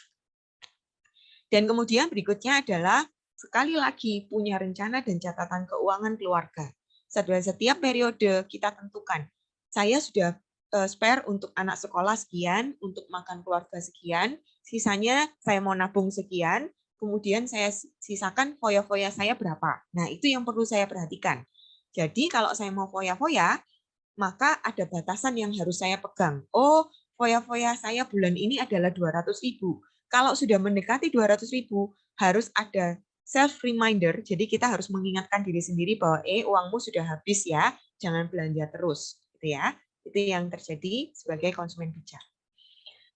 Dan kemudian berikutnya adalah sekali lagi punya rencana dan catatan keuangan keluarga. Setiap periode kita tentukan, saya sudah spare untuk anak sekolah sekian, untuk makan keluarga sekian, sisanya saya mau nabung sekian, kemudian saya sisakan foya-foya saya berapa. Nah, itu yang perlu saya perhatikan. Jadi kalau saya mau foya-foya, maka ada batasan yang harus saya pegang. Oh, foya-foya saya bulan ini adalah 200.000. Kalau sudah mendekati 200.000, harus ada self reminder. Jadi kita harus mengingatkan diri sendiri bahwa uangmu sudah habis ya, jangan belanja terus, gitu ya. Itu yang terjadi sebagai konsumen bijak.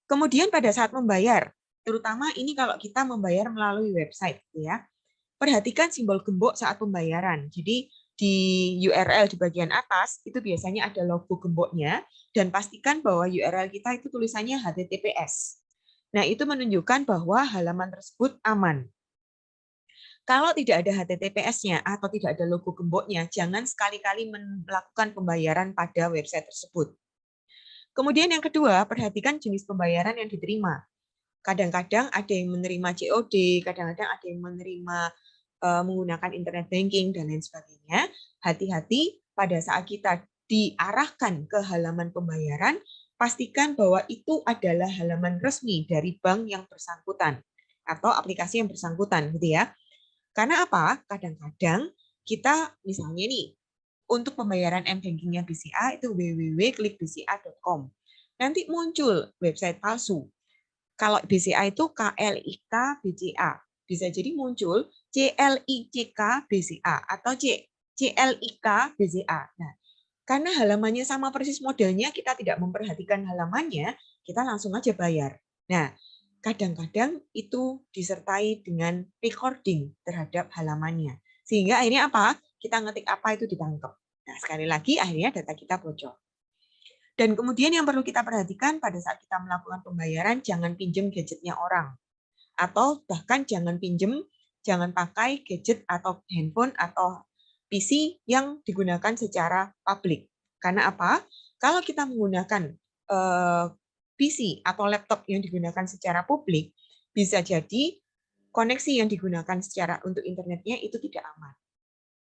Kemudian pada saat membayar, terutama ini kalau kita membayar melalui website, ya, perhatikan simbol gembok saat pembayaran. Jadi di URL di bagian atas itu biasanya ada logo gemboknya, dan pastikan bahwa URL kita itu tulisannya HTTPS. Nah, itu menunjukkan bahwa halaman tersebut aman. Kalau tidak ada HTTPS-nya atau tidak ada logo gemboknya, jangan sekali-kali melakukan pembayaran pada website tersebut. Kemudian yang kedua, perhatikan jenis pembayaran yang diterima. Kadang-kadang ada yang menerima COD, kadang-kadang ada yang menerima menggunakan internet banking, dan lain sebagainya. Hati-hati pada saat kita diarahkan ke halaman pembayaran, pastikan bahwa itu adalah halaman resmi dari bank yang bersangkutan atau aplikasi yang bersangkutan, gitu ya. Karena apa? Kadang-kadang kita misalnya nih, untuk pembayaran m-bankingnya BCA itu www.klikbca.com. Nanti muncul website palsu. Kalau BCA itu KLIK BCA. Bisa jadi muncul CLICK BCA atau CLIK BCA. Nah, karena halamannya sama persis modelnya, kita tidak memperhatikan halamannya, kita langsung aja bayar. Nah, kadang-kadang itu disertai dengan recording terhadap halamannya. Sehingga akhirnya apa? Kita ngetik apa itu ditangkap. Nah, sekali lagi akhirnya data kita bocor. Dan kemudian yang perlu kita perhatikan pada saat kita melakukan pembayaran, jangan pinjam gadgetnya orang. Atau bahkan jangan pakai gadget atau handphone atau PC yang digunakan secara publik. Karena apa? Kalau kita menggunakan PC atau laptop yang digunakan secara publik, bisa jadi koneksi yang digunakan secara untuk internetnya itu tidak aman.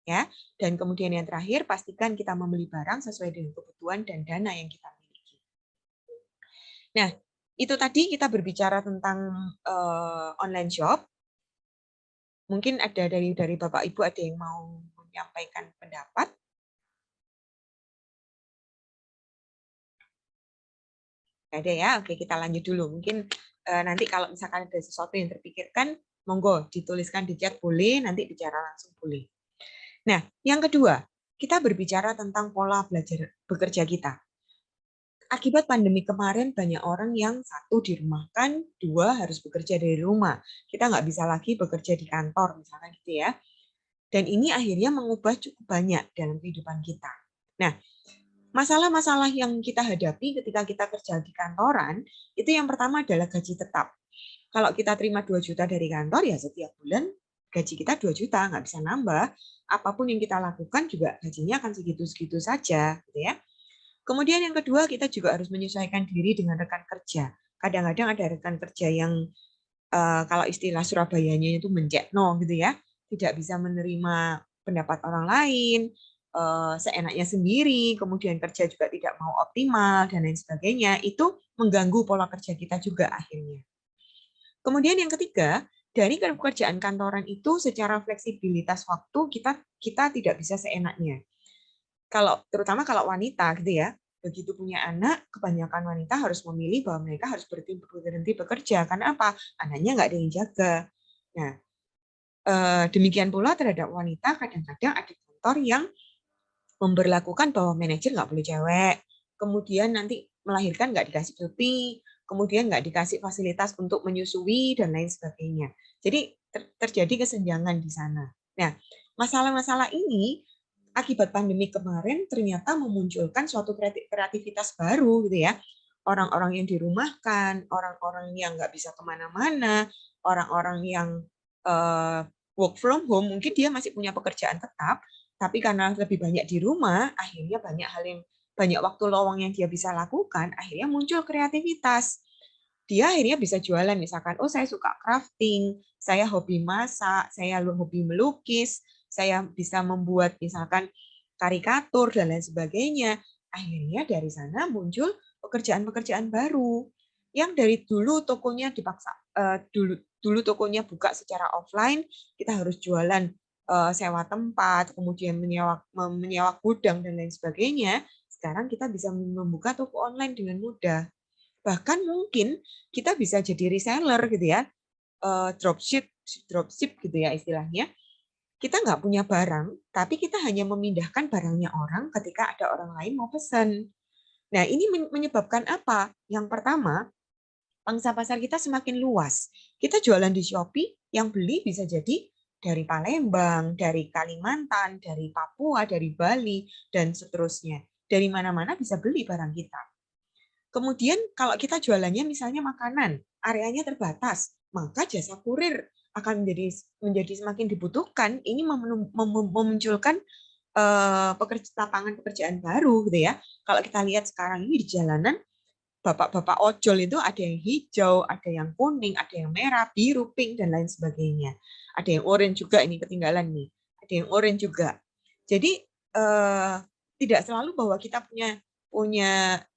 Ya, dan kemudian yang terakhir, pastikan kita membeli barang sesuai dengan kebutuhan dan dana yang kita miliki. Nah, itu tadi kita berbicara tentang online shop. Mungkin ada dari Bapak Ibu ada yang mau menyampaikan pendapat. Ada ya, oke kita lanjut dulu. Mungkin nanti kalau misalkan ada sesuatu yang terpikirkan, monggo dituliskan di chat boleh, nanti bicara langsung boleh. Nah, yang kedua, kita berbicara tentang pola belajar bekerja kita. Akibat pandemi kemarin, banyak orang yang satu dirumahkan, dua harus bekerja dari rumah. Kita nggak bisa lagi bekerja di kantor, misalkan gitu ya. Dan ini akhirnya mengubah cukup banyak dalam kehidupan kita. Nah, masalah-masalah yang kita hadapi ketika kita kerja di kantoran, itu yang pertama adalah gaji tetap. Kalau kita terima 2 juta dari kantor, ya setiap bulan gaji kita 2 juta, nggak bisa nambah. Apapun yang kita lakukan juga gajinya akan segitu-segitu saja, gitu ya. Kemudian yang kedua, kita juga harus menyesuaikan diri dengan rekan kerja. Kadang-kadang ada rekan kerja yang kalau istilah Surabayanya itu mencekno gitu ya, tidak bisa menerima pendapat orang lain, seenaknya sendiri, kemudian kerja juga tidak mau optimal dan lain sebagainya. Itu mengganggu pola kerja kita juga akhirnya. Kemudian yang ketiga, dari pekerjaan kantoran itu secara fleksibilitas waktu kita tidak bisa seenaknya. Terutama kalau wanita gitu ya, begitu punya anak, kebanyakan wanita harus memilih bahwa mereka harus berhenti bekerja. Karena apa? Anaknya nggak ada yang jaga. Nah, demikian pula terhadap wanita, kadang-kadang ada kantor yang memberlakukan bahwa manajer nggak boleh cewek, kemudian nanti melahirkan nggak dikasih cuti, kemudian nggak dikasih fasilitas untuk menyusui, dan lain sebagainya. Jadi terjadi kesenjangan di sana. Nah, masalah-masalah ini akibat pandemi kemarin ternyata memunculkan suatu kreativitas baru gitu ya. Orang-orang yang dirumahkan, orang-orang yang nggak bisa kemana-mana, orang-orang yang work from home, mungkin dia masih punya pekerjaan tetap, tapi karena lebih banyak di rumah, akhirnya banyak waktu lowong yang dia bisa lakukan, akhirnya muncul kreativitas. Dia akhirnya bisa jualan, misalkan, oh saya suka crafting, saya hobi masak, saya hobi melukis, saya bisa membuat misalkan karikatur dan lain sebagainya. Akhirnya dari sana muncul pekerjaan-pekerjaan baru yang dari dulu tokonya dipaksa dulu tokonya buka secara offline, kita harus jualan sewa tempat, kemudian menyewa gudang dan lain sebagainya. Sekarang kita bisa membuka toko online dengan mudah. Bahkan mungkin kita bisa jadi reseller gitu ya, dropship gitu ya istilahnya. Kita nggak punya barang, tapi kita hanya memindahkan barangnya orang ketika ada orang lain mau pesan. Nah, ini menyebabkan apa? Yang pertama, pangsa pasar kita semakin luas. Kita jualan di Shopee, yang beli bisa jadi dari Palembang, dari Kalimantan, dari Papua, dari Bali, dan seterusnya. Dari mana-mana bisa beli barang kita. Kemudian kalau kita jualannya misalnya makanan, areanya terbatas, maka jasa kurir akan menjadi semakin dibutuhkan. Ini memunculkan lapangan pekerjaan baru gitu ya. Kalau kita lihat sekarang ini di jalanan, bapak-bapak ojol itu ada yang hijau, ada yang kuning, ada yang merah, biru, pink, dan lain sebagainya. Ada yang orange juga, ini ketinggalan nih. Ada yang orange juga. Jadi tidak selalu bahwa kita punya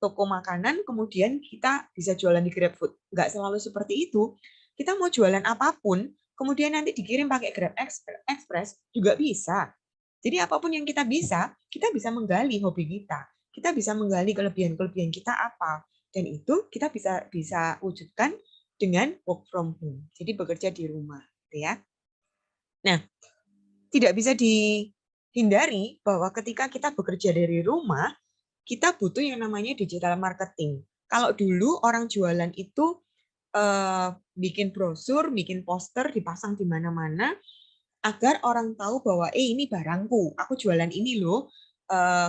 toko makanan, kemudian kita bisa jualan di GrabFood. Nggak selalu seperti itu. Kita mau jualan apapun, kemudian nanti dikirim pakai Grab Express juga bisa. Jadi apapun yang kita bisa menggali hobi kita. Kita bisa menggali kelebihan-kelebihan kita apa. Dan itu kita bisa wujudkan dengan work from home. Jadi bekerja di rumah, gitu ya. Nah, tidak bisa dihindari bahwa ketika kita bekerja dari rumah, kita butuh yang namanya digital marketing. Kalau dulu orang jualan itu bikin brosur, bikin poster, dipasang di mana-mana, agar orang tahu bahwa ini barangku, aku jualan ini loh.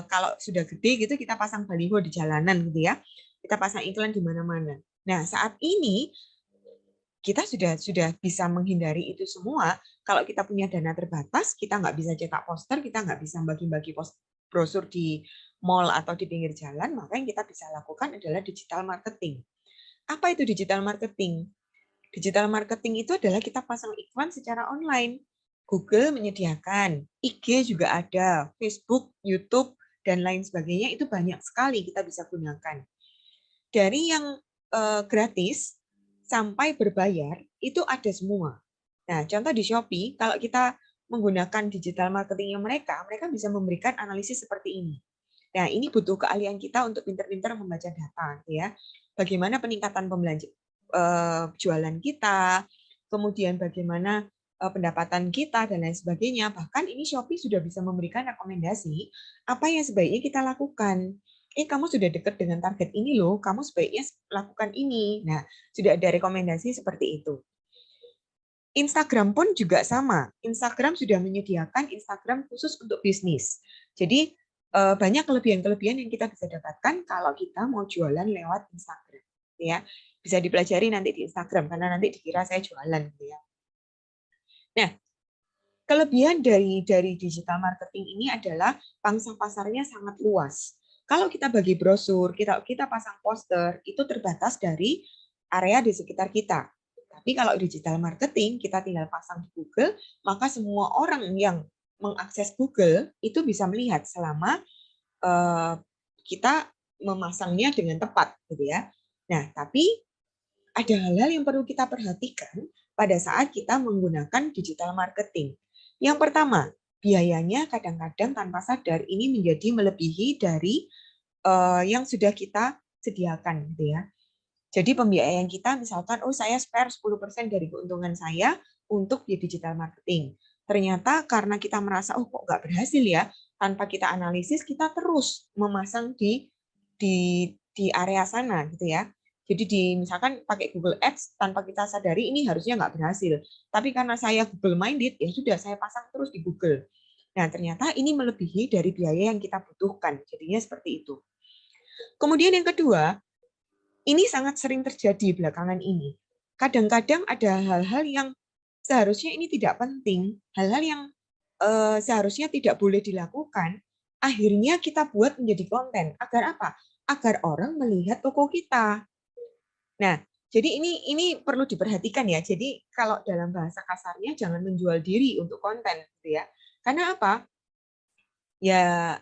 Kalau sudah gede gitu kita pasang baliho di jalanan gitu ya. Kita pasang iklan di mana-mana. Nah, saat ini kita sudah bisa menghindari itu semua. Kalau kita punya dana terbatas, kita nggak bisa cetak poster, kita nggak bisa bagi-bagi brosur di mall atau di pinggir jalan, maka yang kita bisa lakukan adalah digital marketing. Apa itu digital marketing? Digital marketing itu adalah kita pasang iklan secara online. Google menyediakan, IG juga ada, Facebook, YouTube, dan lain sebagainya itu banyak sekali kita bisa gunakan. Dari yang gratis sampai berbayar itu ada semua. Nah, contoh di Shopee, kalau kita menggunakan digital marketingnya mereka bisa memberikan analisis seperti ini. Nah, ini butuh keahlian kita untuk pintar-pintar membaca data, ya. Bagaimana peningkatan jualan kita, kemudian bagaimana pendapatan kita dan lain sebagainya. Bahkan ini Shopee sudah bisa memberikan rekomendasi apa yang sebaiknya kita lakukan. Kamu sudah dekat dengan target ini loh, kamu sebaiknya lakukan ini. Nah, sudah ada rekomendasi seperti itu. Instagram pun juga sama. Instagram sudah menyediakan Instagram khusus untuk bisnis. Jadi banyak kelebihan-kelebihan yang kita bisa dapatkan kalau kita mau jualan lewat Instagram. Ya, bisa dipelajari nanti di Instagram karena nanti dikira saya jualan. Ya. Nah, kelebihan dari digital marketing ini adalah pangsa pasarnya sangat luas. Kalau kita bagi brosur, kita pasang poster, itu terbatas dari area di sekitar kita. Tapi kalau digital marketing, kita tinggal pasang di Google, maka semua orang yang mengakses Google itu bisa melihat selama kita memasangnya dengan tepat, gitu ya. Nah, tapi ada hal-hal yang perlu kita perhatikan pada saat kita menggunakan digital marketing. Yang pertama, biayanya kadang-kadang tanpa sadar ini menjadi melebihi dari yang sudah kita sediakan, gitu ya. Jadi pembiayaan kita misalkan, saya spare 10% dari keuntungan saya untuk di digital marketing. Ternyata karena kita merasa, kok nggak berhasil ya, tanpa kita analisis, kita terus memasang di area sana, gitu ya. Jadi misalkan pakai Google Ads, tanpa kita sadari ini harusnya nggak berhasil. Tapi karena saya Google minded, ya sudah saya pasang terus di Google. Nah, ternyata ini melebihi dari biaya yang kita butuhkan. Jadinya seperti itu. Kemudian yang kedua, ini sangat sering terjadi belakangan ini. Kadang-kadang ada hal-hal yang seharusnya ini tidak penting, hal-hal yang seharusnya tidak boleh dilakukan, akhirnya kita buat menjadi konten. Agar apa? Agar orang melihat toko kita. Nah, jadi ini perlu diperhatikan ya. Jadi kalau dalam bahasa kasarnya jangan menjual diri untuk konten, gitu ya. Karena apa? Ya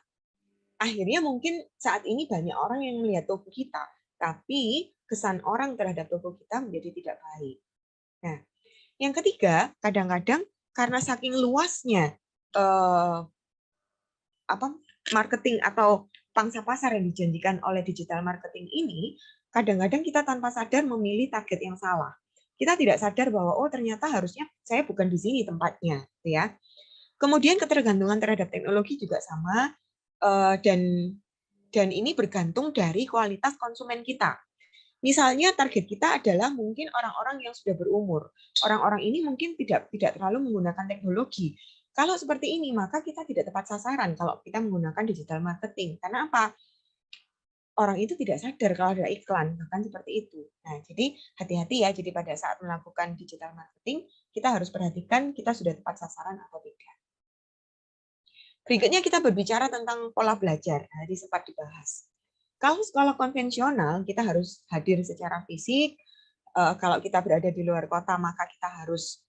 akhirnya mungkin saat ini banyak orang yang melihat toko kita, tapi kesan orang terhadap toko kita menjadi tidak baik. Nah, yang ketiga, kadang-kadang karena saking luasnya marketing atau pangsa pasar yang dijanjikan oleh digital marketing ini, kadang-kadang kita tanpa sadar memilih target yang salah. Kita tidak sadar bahwa ternyata harusnya saya bukan di sini tempatnya, ya. Kemudian ketergantungan terhadap teknologi juga sama, dan Dan ini bergantung dari kualitas konsumen kita. Misalnya target kita adalah mungkin orang-orang yang sudah berumur. Orang-orang ini mungkin tidak terlalu menggunakan teknologi. Kalau seperti ini, maka kita tidak tepat sasaran kalau kita menggunakan digital marketing. Karena apa? Orang itu tidak sadar kalau ada iklan, bahkan seperti itu. Nah, jadi hati-hati ya. Jadi pada saat melakukan digital marketing, kita harus perhatikan kita sudah tepat sasaran atau tidak. Berikutnya kita berbicara tentang pola belajar. Tadi sempat dibahas. Kalau sekolah konvensional, kita harus hadir secara fisik. Kalau kita berada di luar kota, maka kita harus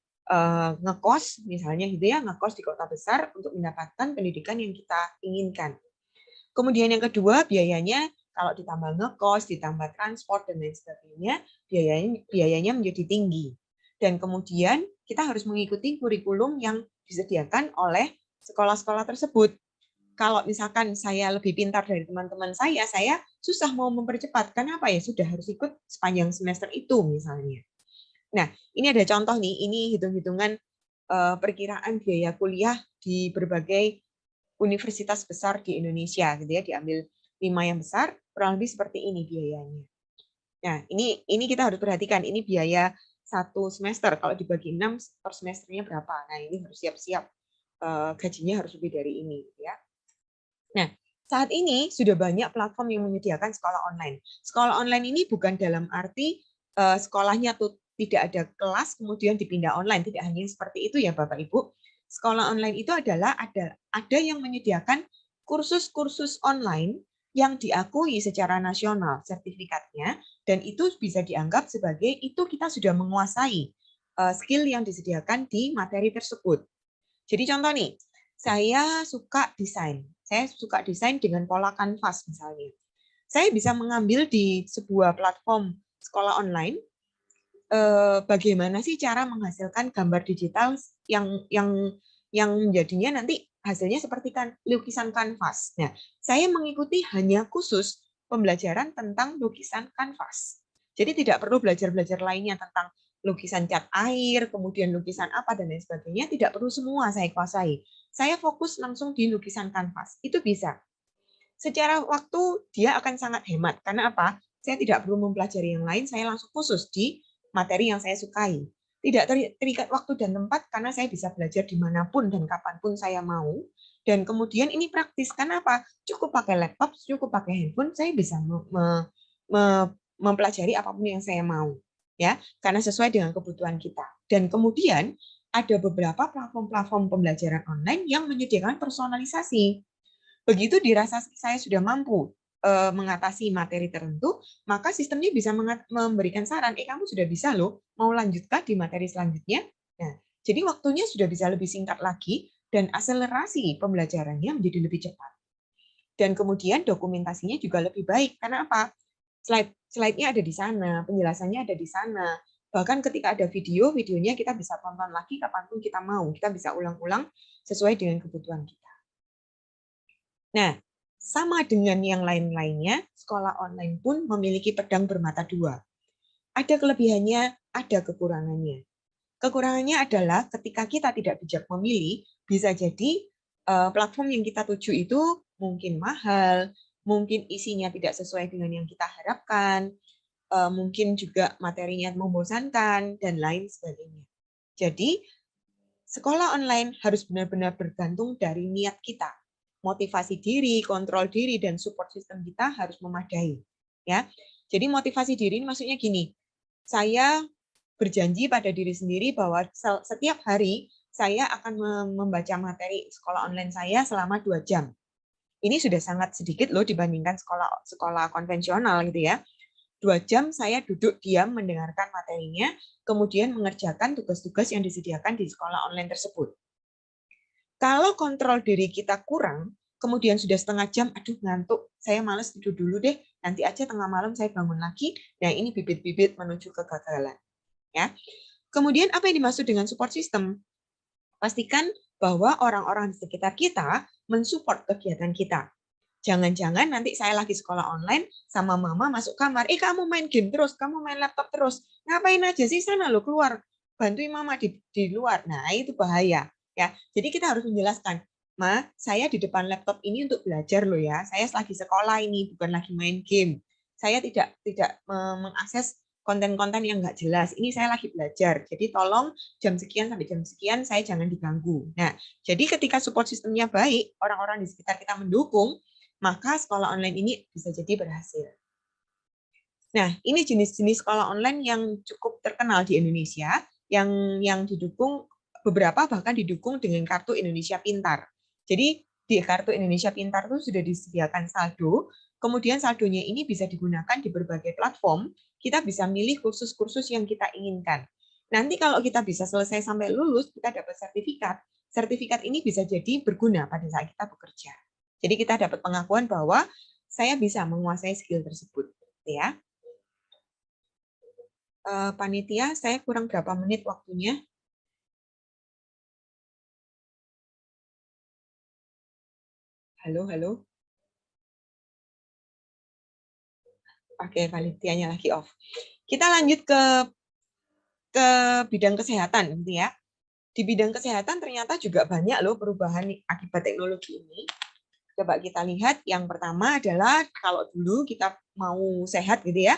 ngekos, misalnya gitu ya, ngekos di kota besar untuk mendapatkan pendidikan yang kita inginkan. Kemudian yang kedua, biayanya kalau ditambah ngekos, ditambah transport, dan lain sebagainya, biayanya menjadi tinggi. Dan kemudian kita harus mengikuti kurikulum yang disediakan oleh sekolah-sekolah tersebut. Kalau misalkan saya lebih pintar dari teman-teman saya susah mau mempercepat. Kenapa ya? Sudah harus ikut sepanjang semester itu misalnya. Nah, ini ada contoh nih, ini hitung-hitungan perkiraan biaya kuliah di berbagai universitas besar di Indonesia gitu ya, diambil 5 yang besar, kurang lebih seperti ini biayanya. Nah, ini kita harus perhatikan, ini biaya 1 semester, kalau dibagi 6 per semesternya berapa. Nah, ini harus siap-siap gajinya harus lebih dari ini ya. Nah, saat ini sudah banyak platform yang menyediakan sekolah online. Sekolah online ini bukan dalam arti sekolahnya tuh tidak ada kelas kemudian dipindah online, tidak hanya seperti itu ya Bapak Ibu. Sekolah online itu adalah ada yang menyediakan kursus-kursus online yang diakui secara nasional sertifikatnya, dan itu bisa dianggap sebagai itu kita sudah menguasai skill yang disediakan di materi tersebut. Jadi contoh nih, saya suka desain dengan pola kanvas misalnya. Saya bisa mengambil di sebuah platform sekolah online bagaimana sih cara menghasilkan gambar digital yang menjadinya nanti hasilnya seperti lukisan kanvas. Nah, saya mengikuti hanya khusus pembelajaran tentang lukisan kanvas. Jadi tidak perlu belajar-belajar lainnya tentang lukisan cat air, kemudian lukisan apa dan lain sebagainya, tidak perlu semua saya kuasai. Saya fokus langsung di lukisan kanvas. Itu bisa. Secara waktu dia akan sangat hemat. Karena apa? Saya tidak perlu mempelajari yang lain, saya langsung khusus di materi yang saya sukai. Tidak terikat waktu dan tempat karena saya bisa belajar dimanapun dan kapanpun saya mau. Dan kemudian ini praktis. Karena apa? Cukup pakai laptop, cukup pakai handphone, saya bisa mempelajari apapun yang saya mau. Ya, karena sesuai dengan kebutuhan kita. Dan kemudian ada beberapa platform-platform pembelajaran online yang menyediakan personalisasi. Begitu dirasa saya sudah mampu mengatasi materi tertentu, maka sistemnya bisa memberikan saran, kamu sudah bisa loh, mau lanjutkah di materi selanjutnya? Nah, jadi waktunya sudah bisa lebih singkat lagi, dan akselerasi pembelajarannya menjadi lebih cepat. Dan kemudian dokumentasinya juga lebih baik. Karena apa? Slide-nya ada di sana, penjelasannya ada di sana. Bahkan ketika ada videonya kita bisa tonton lagi kapanpun kita mau. Kita bisa ulang-ulang sesuai dengan kebutuhan kita. Nah, sama dengan yang lain-lainnya, sekolah online pun memiliki pedang bermata dua. Ada kelebihannya, ada kekurangannya. Kekurangannya adalah ketika kita tidak bijak memilih, bisa jadi platform yang kita tuju itu mungkin mahal, mungkin isinya tidak sesuai dengan yang kita harapkan, mungkin juga materinya membosankan, dan lain sebagainya. Jadi, sekolah online harus benar-benar bergantung dari niat kita. Motivasi diri, kontrol diri, dan support system kita harus memadai. Ya, jadi motivasi diri ini maksudnya gini, saya berjanji pada diri sendiri bahwa setiap hari saya akan membaca materi sekolah online saya selama 2 jam. Ini sudah sangat sedikit loh dibandingkan sekolah konvensional gitu ya. 2 jam saya duduk diam mendengarkan materinya, kemudian mengerjakan tugas-tugas yang disediakan di sekolah online tersebut. Kalau kontrol diri kita kurang, kemudian sudah setengah jam, aduh ngantuk, saya malas tidur dulu deh, nanti aja tengah malam saya bangun lagi. Nah, ini bibit-bibit menuju kegagalan. Ya. Kemudian apa yang dimaksud dengan support system? Pastikan bahwa orang-orang di sekitar kita mensupport kegiatan kita. Jangan-jangan nanti saya lagi sekolah online sama mama masuk kamar, kamu main game terus, kamu main laptop terus, ngapain aja sih sana lo keluar, bantuin mama di luar. Nah, itu bahaya. Ya, jadi kita harus menjelaskan, Saya di depan laptop ini untuk belajar loh ya. Saya lagi sekolah ini, bukan lagi main game. Saya tidak mengakses konten-konten yang nggak jelas. Ini saya lagi belajar. Jadi tolong jam sekian sampai jam sekian saya jangan diganggu. Nah, jadi ketika support sistemnya baik, orang-orang di sekitar kita mendukung, maka sekolah online ini bisa jadi berhasil. Nah, ini jenis-jenis sekolah online yang cukup terkenal di Indonesia, yang didukung beberapa bahkan didukung dengan kartu Indonesia Pintar. Jadi di kartu Indonesia Pintar itu sudah disediakan saldo, kemudian saldonya ini bisa digunakan di berbagai platform, kita bisa milih kursus-kursus yang kita inginkan. Nanti kalau kita bisa selesai sampai lulus, kita dapat sertifikat. Sertifikat ini bisa jadi berguna pada saat kita bekerja. Jadi kita dapat pengakuan bahwa saya bisa menguasai skill tersebut. Ya. Panitia, saya kurang berapa menit waktunya? Halo, halo. Oke, panitianya lagi off. Kita lanjut ke bidang kesehatan, gitu ya. Di bidang kesehatan ternyata juga banyak loh perubahan akibat teknologi ini. Coba kita lihat, yang pertama adalah kalau dulu kita mau sehat gitu ya,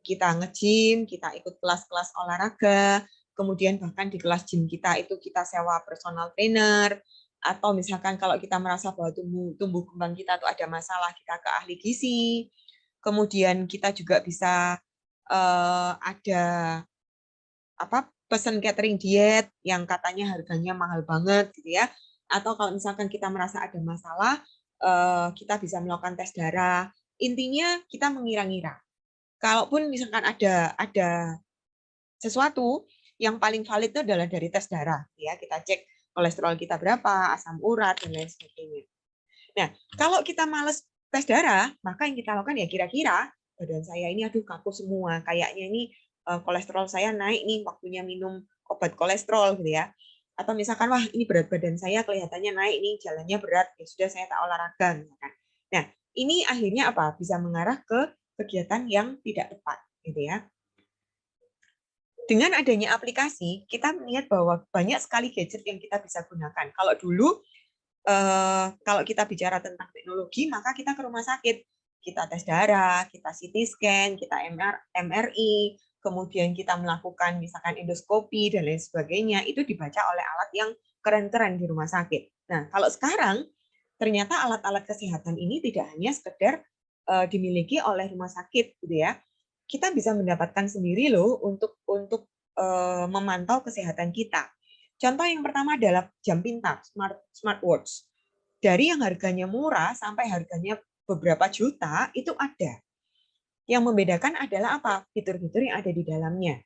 kita nge-gym, kita ikut kelas-kelas olahraga, kemudian bahkan di kelas gym kita itu kita sewa personal trainer, atau misalkan kalau kita merasa bahwa tumbuh kembang kita itu ada masalah, kita ke ahli gizi, kemudian kita juga bisa ada pesan catering diet yang katanya harganya mahal banget gitu ya, atau kalau misalkan kita merasa ada masalah, kita bisa melakukan tes darah. Intinya kita mengira-ngira. Kalaupun misalkan ada sesuatu, yang paling valid itu adalah dari tes darah. Ya, kita cek kolesterol kita berapa, asam urat, dan lain sebagainya. Nah, kalau kita males tes darah, maka yang kita lakukan ya kira-kira badan saya ini aduh kaku semua, kayaknya ini kolesterol saya naik nih, waktunya minum obat kolesterol gitu ya. Atau misalkan wah ini berat badan saya kelihatannya naik nih, jalannya berat, ya sudah saya tak olahraga misalkan. Nah, ini akhirnya apa? Bisa mengarah ke kegiatan yang tidak tepat gitu ya. Dengan adanya aplikasi, kita melihat bahwa banyak sekali gadget yang kita bisa gunakan. Kalau dulu kalau kita bicara tentang teknologi, maka kita ke rumah sakit, kita tes darah, kita CT scan, kita MRI, kemudian kita melakukan misalkan endoskopi dan lain sebagainya, itu dibaca oleh alat yang keren-keren di rumah sakit. Nah, kalau sekarang ternyata alat-alat kesehatan ini tidak hanya sekedar dimiliki oleh rumah sakit, gitu ya. Kita bisa mendapatkan sendiri loh untuk memantau kesehatan kita. Contoh yang pertama adalah jam pintar, smartwatch. Dari yang harganya murah sampai harganya beberapa juta, itu ada. Yang membedakan adalah apa? Fitur-fitur yang ada di dalamnya.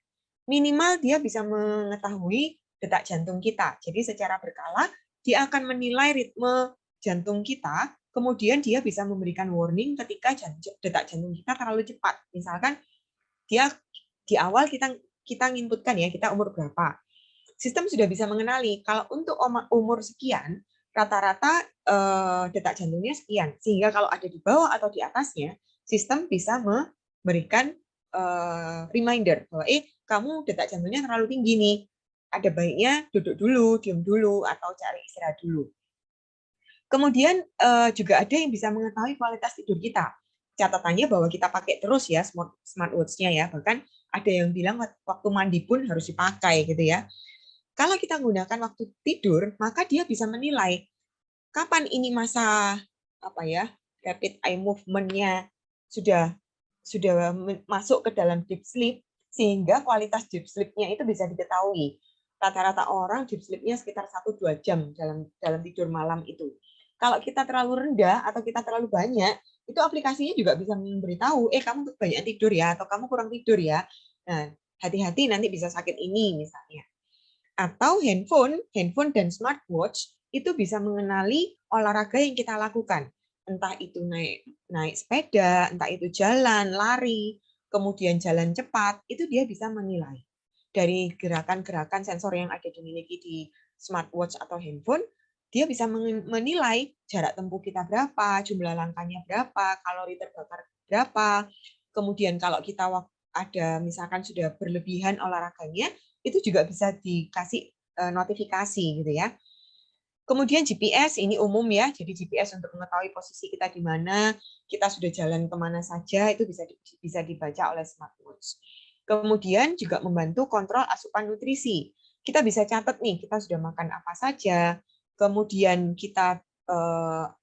Minimal dia bisa mengetahui detak jantung kita. Jadi secara berkala, dia akan menilai ritme jantung kita, kemudian dia bisa memberikan warning ketika detak jantung kita terlalu cepat. Misalkan dia di awal kita nginputkan ya, kita umur berapa. Sistem sudah bisa mengenali kalau untuk umur sekian, rata-rata detak jantungnya sekian. Sehingga kalau ada di bawah atau di atasnya, sistem bisa memberikan reminder bahwa kamu detak jantungnya terlalu tinggi nih. Ada baiknya duduk dulu, diam dulu, atau cari istirahat dulu. Kemudian juga ada yang bisa mengetahui kualitas tidur kita. Catatannya bahwa kita pakai terus ya smartwatch-nya ya. Bahkan ada yang bilang waktu mandi pun harus dipakai gitu ya. Kalau kita gunakan waktu tidur, maka dia bisa menilai kapan ini masa rapid eye movement-nya sudah masuk ke dalam deep sleep, sehingga kualitas deep sleep-nya itu bisa diketahui. Rata-rata orang deep sleep-nya sekitar 1-2 jam dalam tidur malam itu. Kalau kita terlalu rendah atau kita terlalu banyak, itu aplikasinya juga bisa memberitahu, kamu banyak tidur ya, atau kamu kurang tidur ya. Nah, hati-hati nanti bisa sakit ini misalnya. Atau handphone dan smartwatch itu bisa mengenali olahraga yang kita lakukan. Entah itu naik sepeda, entah itu jalan, lari, kemudian jalan cepat, itu dia bisa menilai. Dari gerakan-gerakan sensor yang ada dimiliki di smartwatch atau handphone, dia bisa menilai jarak tempuh kita berapa, jumlah langkahnya berapa, kalori terbakar berapa. Kemudian kalau kita ada misalkan sudah berlebihan olahraganya, itu juga bisa dikasih notifikasi gitu ya. Kemudian GPS ini umum ya, jadi GPS untuk mengetahui posisi kita di mana, kita sudah jalan kemana saja, itu bisa dibaca oleh smartwatch. Kemudian juga membantu kontrol asupan nutrisi. Kita bisa catat nih, kita sudah makan apa saja, kemudian kita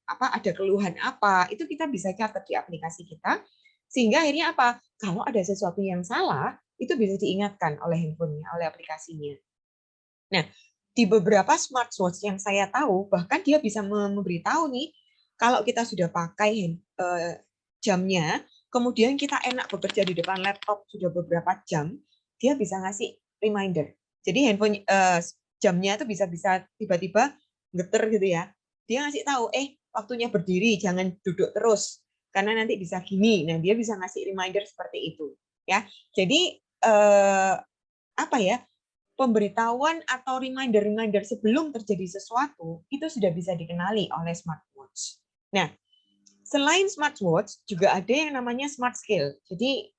ada keluhan apa, itu kita bisa catat di aplikasi kita, sehingga akhirnya apa? Kalau ada sesuatu yang salah, itu bisa diingatkan oleh handphonenya, oleh aplikasinya. Nah, di beberapa smartwatch yang saya tahu, bahkan dia bisa memberitahu nih, kalau kita sudah pakai jamnya, kemudian kita enak bekerja di depan laptop sudah beberapa jam, dia bisa ngasih reminder. Jadi handphone jamnya itu bisa tiba-tiba geter gitu ya. Dia ngasih tahu, waktunya berdiri, jangan duduk terus, karena nanti bisa gini. Nah, dia bisa ngasih reminder seperti itu. Ya, jadi apa ya? Pemberitahuan atau reminder-reminder sebelum terjadi sesuatu itu sudah bisa dikenali oleh smartwatch. Nah, selain smartwatch juga ada yang namanya smart scale. Jadi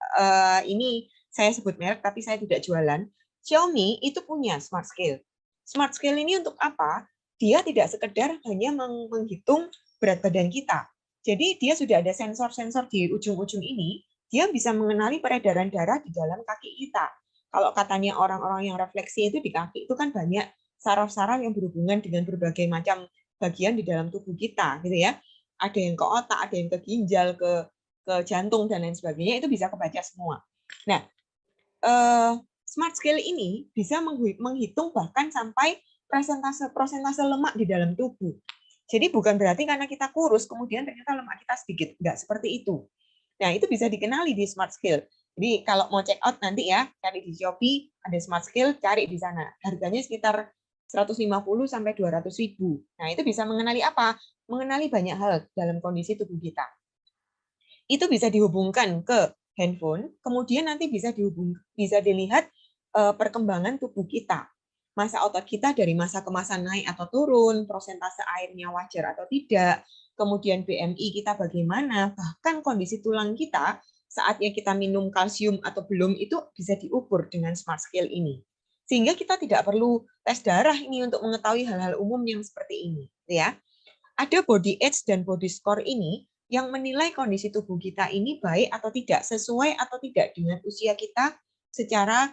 ini saya sebut merek tapi saya tidak jualan. Xiaomi itu punya smart scale. Smart scale ini untuk apa? Dia tidak sekedar hanya menghitung berat badan kita. Jadi dia sudah ada sensor-sensor di ujung-ujung ini, dia bisa mengenali peredaran darah di dalam kaki kita. Kalau katanya orang-orang yang refleksi itu di kaki itu kan banyak saraf-saraf yang berhubungan dengan berbagai macam bagian di dalam tubuh kita, gitu ya. Ada yang ke otak, ada yang ke ginjal, ke jantung dan lain sebagainya, itu bisa kebaca semua. Nah, smart scale ini bisa menghitung bahkan sampai persentase lemak di dalam tubuh. Jadi bukan berarti karena kita kurus kemudian ternyata lemak kita sedikit, enggak seperti itu. Nah, itu bisa dikenali di smart scale. Jadi kalau mau check out nanti ya, cari di Shopee, ada smart scale, cari di sana. Harganya sekitar 150 sampai 200 ribu. Nah, itu bisa mengenali apa? Mengenali banyak hal dalam kondisi tubuh kita. Itu bisa dihubungkan ke handphone, kemudian nanti bisa dilihat perkembangan tubuh kita. Masa otot kita dari masa ke masa naik atau turun, prosentase airnya wajar atau tidak, kemudian BMI kita bagaimana, bahkan kondisi tulang kita saatnya kita minum kalsium atau belum itu bisa diukur dengan smart scale ini. Sehingga kita tidak perlu tes darah ini untuk mengetahui hal-hal umum yang seperti ini, ya. Ada body age dan body score ini yang menilai kondisi tubuh kita ini baik atau tidak, sesuai atau tidak dengan usia kita secara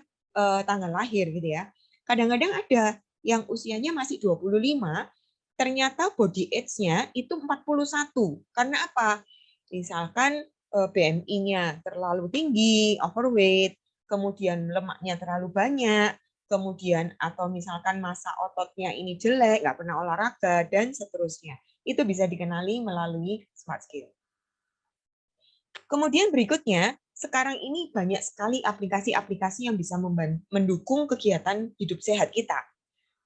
tanggal lahir gitu ya. Kadang-kadang ada yang usianya masih 25, ternyata body age-nya itu 41. Karena apa? Misalkan BMI-nya terlalu tinggi, overweight, kemudian lemaknya terlalu banyak, kemudian atau misalkan masa ototnya ini jelek, nggak pernah olahraga, dan seterusnya. Itu bisa dikenali melalui smart scale. Kemudian berikutnya, sekarang ini banyak sekali aplikasi-aplikasi yang bisa mendukung kegiatan hidup sehat kita.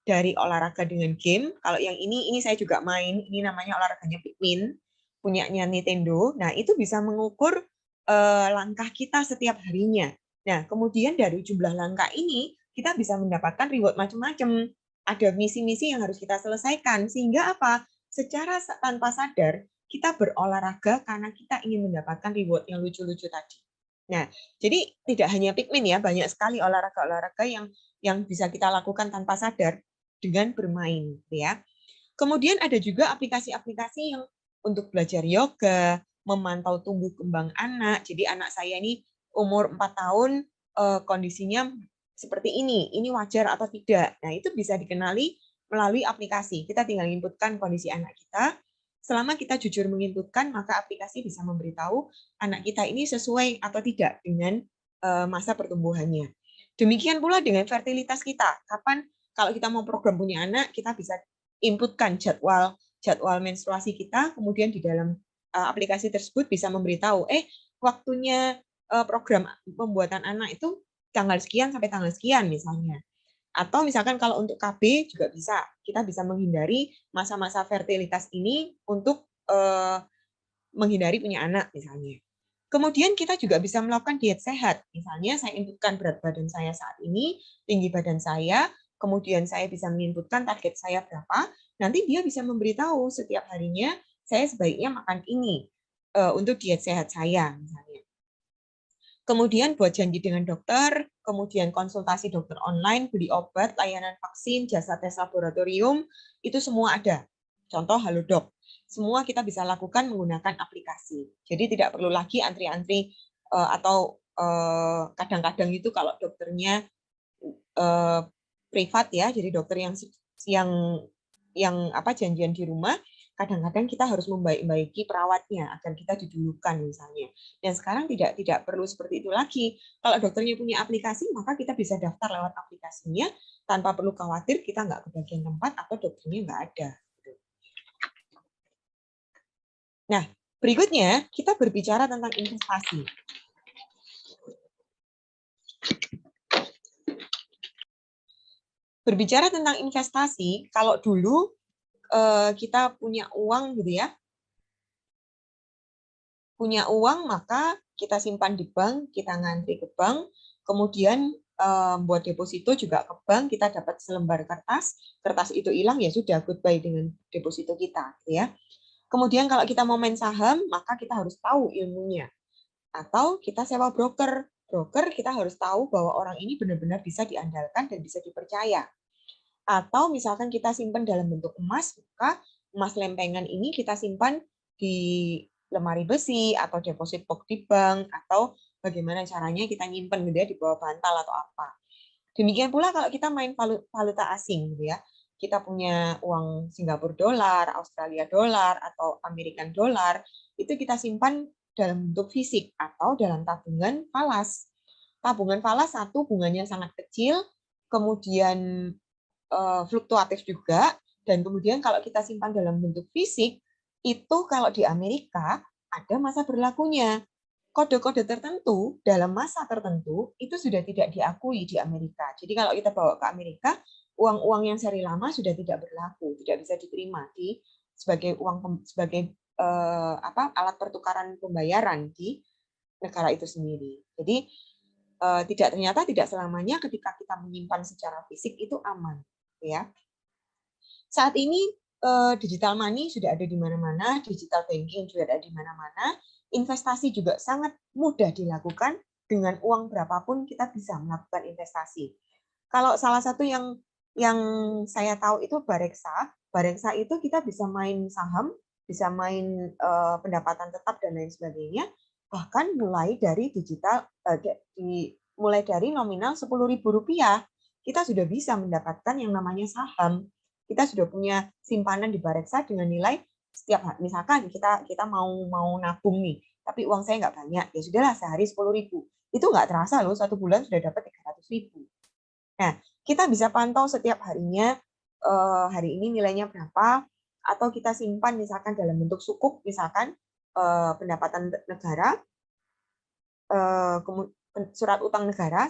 Dari olahraga dengan game, kalau yang ini saya juga main, ini namanya olahraganya Pikmin, punyanya Nintendo. Nah, itu bisa mengukur langkah kita setiap harinya. Nah, kemudian dari jumlah langkah ini, kita bisa mendapatkan reward macam-macam. Ada misi-misi yang harus kita selesaikan, sehingga apa? Secara tanpa sadar, kita berolahraga karena kita ingin mendapatkan reward yang lucu-lucu tadi. Nah, jadi tidak hanya Pikmin ya, banyak sekali olahraga-olahraga yang bisa kita lakukan tanpa sadar dengan bermain, ya. Kemudian ada juga aplikasi-aplikasi yang untuk belajar yoga, memantau tumbuh kembang anak. Jadi anak saya ini umur 4 tahun kondisinya seperti ini wajar atau tidak. Nah, itu bisa dikenali melalui aplikasi. Kita tinggal inputkan kondisi anak kita. Selama kita jujur menginputkan, maka aplikasi bisa memberitahu anak kita ini sesuai atau tidak dengan masa pertumbuhannya. Demikian pula dengan fertilitas kita. Kapan kalau kita mau program punya anak, kita bisa inputkan jadwal menstruasi kita, kemudian di dalam aplikasi tersebut bisa memberitahu, waktunya program pembuatan anak itu tanggal sekian sampai tanggal sekian misalnya. Atau misalkan kalau untuk KB juga bisa, kita bisa menghindari masa-masa fertilitas ini untuk menghindari punya anak misalnya. Kemudian kita juga bisa melakukan diet sehat. Misalnya saya inputkan berat badan saya saat ini, tinggi badan saya, kemudian saya bisa menginputkan target saya berapa, nanti dia bisa memberitahu setiap harinya saya sebaiknya makan ini untuk diet sehat saya misalnya. Kemudian buat janji dengan dokter, kemudian konsultasi dokter online, beli obat, layanan vaksin, jasa tes laboratorium, itu semua ada. Contoh Halodoc. Semua kita bisa lakukan menggunakan aplikasi. Jadi tidak perlu lagi antri-antri atau kadang-kadang itu kalau dokternya privat ya, jadi dokter yang janjian di rumah, kadang-kadang kita harus membaiki perawatnya agar kita didulukan misalnya. Dan sekarang tidak perlu seperti itu lagi. Kalau dokternya punya aplikasi, maka kita bisa daftar lewat aplikasinya tanpa perlu khawatir kita nggak kebagian tempat atau dokternya nggak ada. Nah, berikutnya kita berbicara tentang investasi. Berbicara tentang investasi, kalau dulu kita punya uang gitu ya, punya uang maka kita simpan di bank, kita ngantri ke bank, kemudian buat deposito juga ke bank, kita dapat selembar kertas, kertas itu hilang ya sudah goodbye dengan deposito kita, gitu ya. Kemudian kalau kita mau main saham, maka kita harus tahu ilmunya. Atau kita sewa broker. Broker kita harus tahu bahwa orang ini benar-benar bisa diandalkan dan bisa dipercaya. Atau misalkan kita simpan dalam bentuk emas, maka emas lempengan ini kita simpan di lemari besi atau deposit box di bank, atau bagaimana caranya kita nyimpen gitu ya di bawah bantal atau apa. Demikian pula kalau kita main valuta asing gitu ya. Kita punya uang Singapura dolar, Australia dolar, atau American dolar, itu kita simpan dalam bentuk fisik atau dalam tabungan falas. Tabungan falas satu bunganya sangat kecil, kemudian fluktuatif juga, dan kemudian kalau kita simpan dalam bentuk fisik, itu kalau di Amerika ada masa berlakunya. Kode-kode tertentu dalam masa tertentu itu sudah tidak diakui di Amerika. Jadi kalau kita bawa ke Amerika, uang-uang yang seri lama sudah tidak berlaku, tidak bisa diterima sebagai alat pertukaran pembayaran di negara itu sendiri. Jadi ternyata tidak selamanya ketika kita menyimpan secara fisik itu aman, ya. Saat ini digital money sudah ada di mana-mana, digital banking juga ada di mana-mana, investasi juga sangat mudah dilakukan, dengan uang berapapun kita bisa melakukan investasi. Kalau salah satu yang saya tahu itu Bareksa. Bareksa itu kita bisa main saham, bisa main pendapatan tetap dan lain sebagainya, bahkan mulai dari digital mulai dari nominal Rp10.000 kita sudah bisa mendapatkan yang namanya saham. Kita sudah punya simpanan di Bareksa dengan nilai setiap hari. Misalkan kita mau nabung nih, tapi uang saya nggak banyak, ya sudahlah sehari 10.000. Itu nggak terasa loh, 1 bulan sudah dapat 300.000. Nah, kita bisa pantau setiap harinya, hari ini nilainya berapa, atau kita simpan misalkan dalam bentuk sukuk, misalkan pendapatan negara, surat utang negara,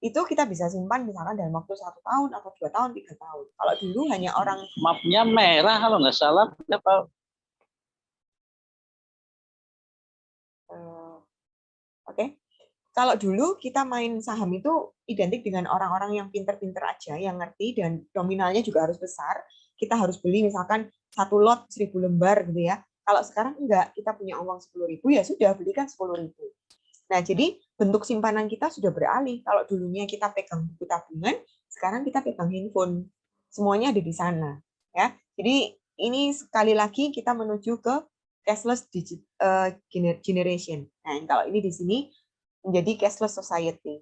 itu kita bisa simpan misalkan dalam waktu 1 tahun atau 2 tahun, 3 tahun. Kalau dulu hanya orang mapnya merah kalau nggak salah. Oke. Kalau dulu kita main saham itu identik dengan orang-orang yang pinter-pinter aja, yang ngerti, dan nominalnya juga harus besar. Kita harus beli misalkan 1 lot 1.000 lembar gitu ya. Kalau sekarang enggak, kita punya uang 10.000 ya sudah belikan 10.000. Nah, jadi bentuk simpanan kita sudah beralih. Kalau dulunya kita pegang buku tabungan, sekarang kita pegang handphone. Semuanya ada di sana, ya. Jadi ini sekali lagi kita menuju ke cashless generation. Nah, kalau ini di sini menjadi cashless society.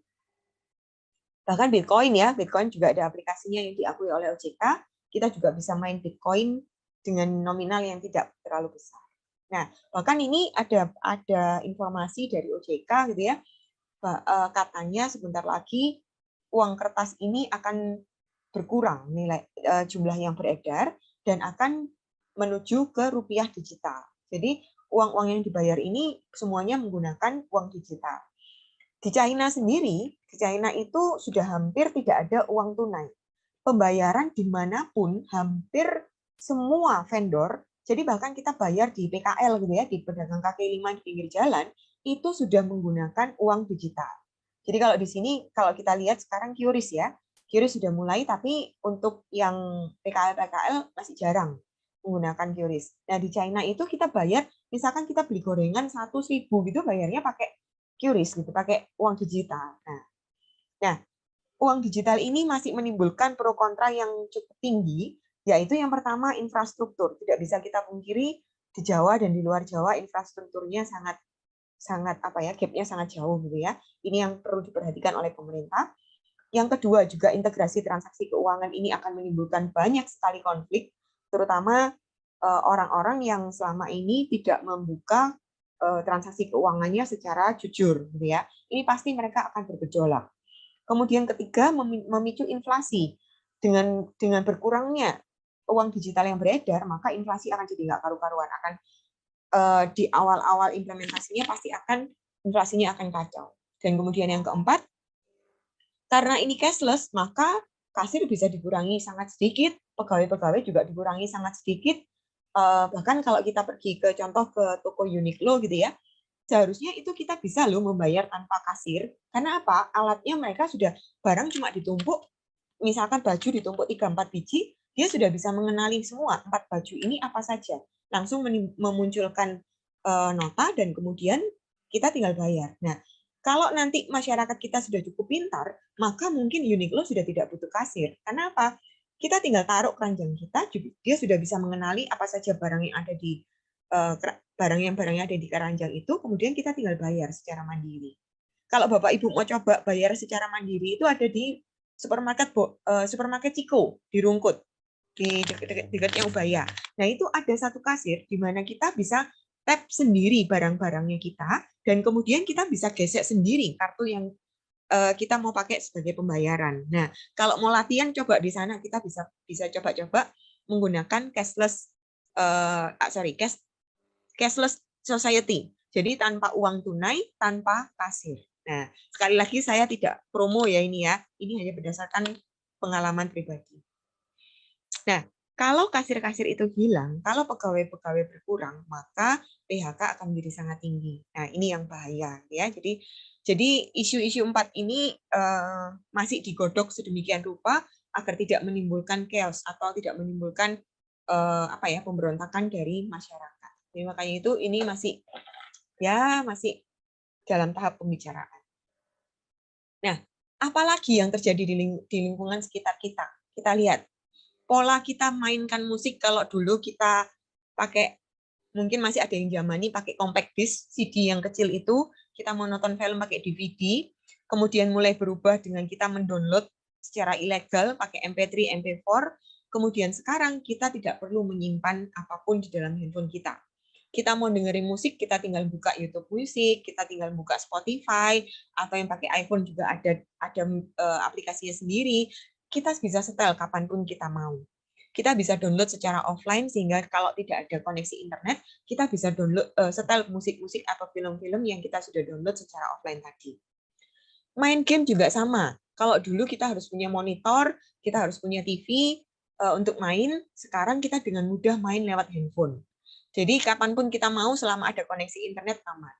Bahkan Bitcoin ya, Bitcoin juga ada aplikasinya yang diakui oleh OJK. Kita juga bisa main Bitcoin dengan nominal yang tidak terlalu besar. Nah, bahkan ini ada informasi dari OJK gitu ya, katanya sebentar lagi uang kertas ini akan berkurang nilai jumlah yang beredar dan akan menuju ke rupiah digital. Jadi uang-uang yang dibayar ini semuanya menggunakan uang digital. Di China sendiri, di China itu sudah hampir tidak ada uang tunai. Pembayaran dimanapun, hampir semua vendor, jadi bahkan kita bayar di PKL gitu ya, di pedagang kaki lima di pinggir jalan, itu sudah menggunakan uang digital. Jadi kalau di sini, kalau kita lihat sekarang QRIS ya, QRIS sudah mulai, tapi untuk yang PKL masih jarang menggunakan QRIS. Nah di China itu kita bayar, misalkan kita beli gorengan 1.000 gitu, bayarnya pakai QRIS gitu, pakai uang digital. Nah, uang digital ini masih menimbulkan pro kontra yang cukup tinggi, yaitu yang pertama infrastruktur. Tidak bisa kita pungkiri di Jawa dan di luar Jawa infrastrukturnya sangat gapnya sangat jauh gitu ya. Ini yang perlu diperhatikan oleh pemerintah. Yang kedua juga integrasi transaksi keuangan ini akan menimbulkan banyak sekali konflik, terutama orang-orang yang selama ini tidak membuka transaksi keuangannya secara jujur gitu ya. Ini pasti mereka akan bergejolak. Kemudian ketiga, memicu inflasi. Dengan berkurangnya uang digital yang beredar, maka inflasi akan jadi nggak karu-karuan. Di awal-awal implementasinya pasti inflasinya akan kacau. Dan kemudian yang keempat, karena ini cashless, maka kasir bisa dikurangi sangat sedikit, pegawai-pegawai juga dikurangi sangat sedikit. Bahkan kalau kita pergi ke contoh ke toko Uniqlo gitu ya, seharusnya itu kita bisa loh membayar tanpa kasir. Karena apa? Alatnya mereka sudah barang cuma ditumpuk, misalkan baju ditumpuk 3-4 biji, dia sudah bisa mengenali semua 4 baju ini apa saja. Langsung memunculkan nota dan kemudian kita tinggal bayar. Nah, kalau nanti masyarakat kita sudah cukup pintar, maka mungkin Uniqlo sudah tidak butuh kasir. Karena apa? Kita tinggal taruh keranjang kita, dia sudah bisa mengenali apa saja barang yang ada di barangnya ada di keranjang itu, kemudian kita tinggal bayar secara mandiri. Kalau Bapak Ibu mau coba bayar secara mandiri, itu ada di supermarket Ciko di Rungkut, di dekatnya Ubaya. Nah, itu ada satu kasir di mana kita bisa tap sendiri barang-barangnya kita, dan kemudian kita bisa gesek sendiri kartu yang kita mau pakai sebagai pembayaran. Nah, kalau mau latihan coba di sana kita bisa coba-coba menggunakan cashless society. Jadi tanpa uang tunai, tanpa kasir. Nah, sekali lagi saya tidak promo ya ini ya. Ini hanya berdasarkan pengalaman pribadi. Nah, kalau kasir-kasir itu hilang, kalau pegawai-pegawai berkurang, maka PHK akan menjadi sangat tinggi. Nah, ini yang bahaya ya. Jadi isu-isu 4 ini masih digodok sedemikian rupa agar tidak menimbulkan chaos atau tidak menimbulkan pemberontakan dari masyarakat. Jadi makanya itu ini masih dalam tahap pembicaraan. Nah, apalagi yang terjadi di lingkungan sekitar kita? Kita lihat pola kita mainkan musik. Kalau dulu kita pakai, mungkin masih ada yang zamani pakai compact disc, CD yang kecil itu, kita mau nonton film pakai DVD, kemudian mulai berubah dengan kita mendownload secara ilegal pakai MP3, MP4, kemudian sekarang kita tidak perlu menyimpan apapun di dalam handphone kita. Kita mau dengerin musik, kita tinggal buka YouTube Music, kita tinggal buka Spotify, atau yang pakai iPhone juga ada aplikasinya sendiri. Kita bisa setel kapanpun kita mau. Kita bisa download secara offline, sehingga kalau tidak ada koneksi internet, kita bisa download setel musik-musik atau film-film yang kita sudah download secara offline tadi. Main game juga sama. Kalau dulu kita harus punya monitor, kita harus punya TV untuk main, sekarang kita dengan mudah main lewat handphone. Jadi kapanpun kita mau selama ada koneksi internet aman.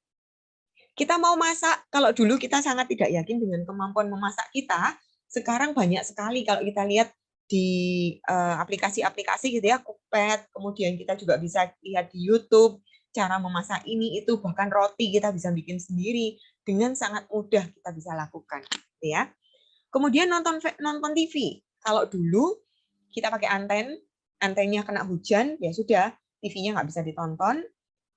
Kita mau masak, kalau dulu kita sangat tidak yakin dengan kemampuan memasak kita, sekarang banyak sekali kalau kita lihat di aplikasi-aplikasi gitu ya, Cookpad, kemudian kita juga bisa lihat di YouTube cara memasak ini itu, bahkan roti kita bisa bikin sendiri dengan sangat mudah kita bisa lakukan, gitu ya. Kemudian nonton TV. Kalau dulu kita pakai antennya kena hujan, ya sudah, TV-nya nggak bisa ditonton.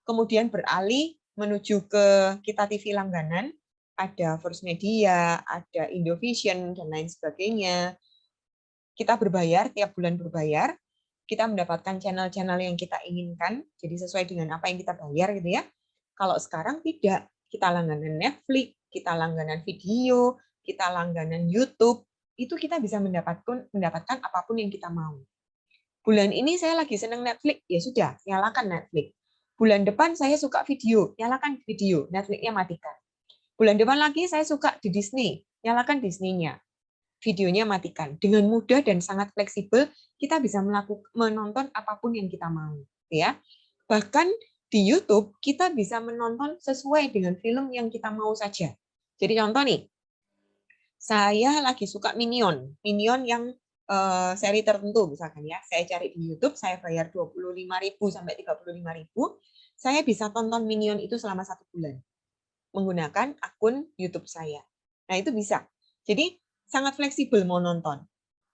Kemudian beralih menuju ke kita TV langganan, ada First Media, ada Indovision, dan lain sebagainya. Kita berbayar, tiap bulan berbayar, kita mendapatkan channel-channel yang kita inginkan, jadi sesuai dengan apa yang kita bayar gitu ya. Kalau sekarang tidak, kita langganan Netflix, kita langganan video, kita langganan YouTube, itu kita bisa mendapatkan apapun yang kita mau. Bulan ini saya lagi senang Netflix, ya sudah, nyalakan Netflix. Bulan depan saya suka video, nyalakan video, Netflix-nya matikan. Bulan depan lagi saya suka di Disney, nyalakan Disney-nya, videonya matikan. Dengan mudah dan sangat fleksibel, kita bisa menonton apapun yang kita mau. Ya. Bahkan di YouTube, kita bisa menonton sesuai dengan film yang kita mau saja. Jadi contoh nih, saya lagi suka Minion yang seri tertentu misalkan ya, saya cari di YouTube, saya bayar 25.000 sampai 35.000, saya bisa tonton Minion itu selama 1 bulan. menggunakan akun YouTube saya. Nah, itu bisa. Jadi sangat fleksibel mau nonton.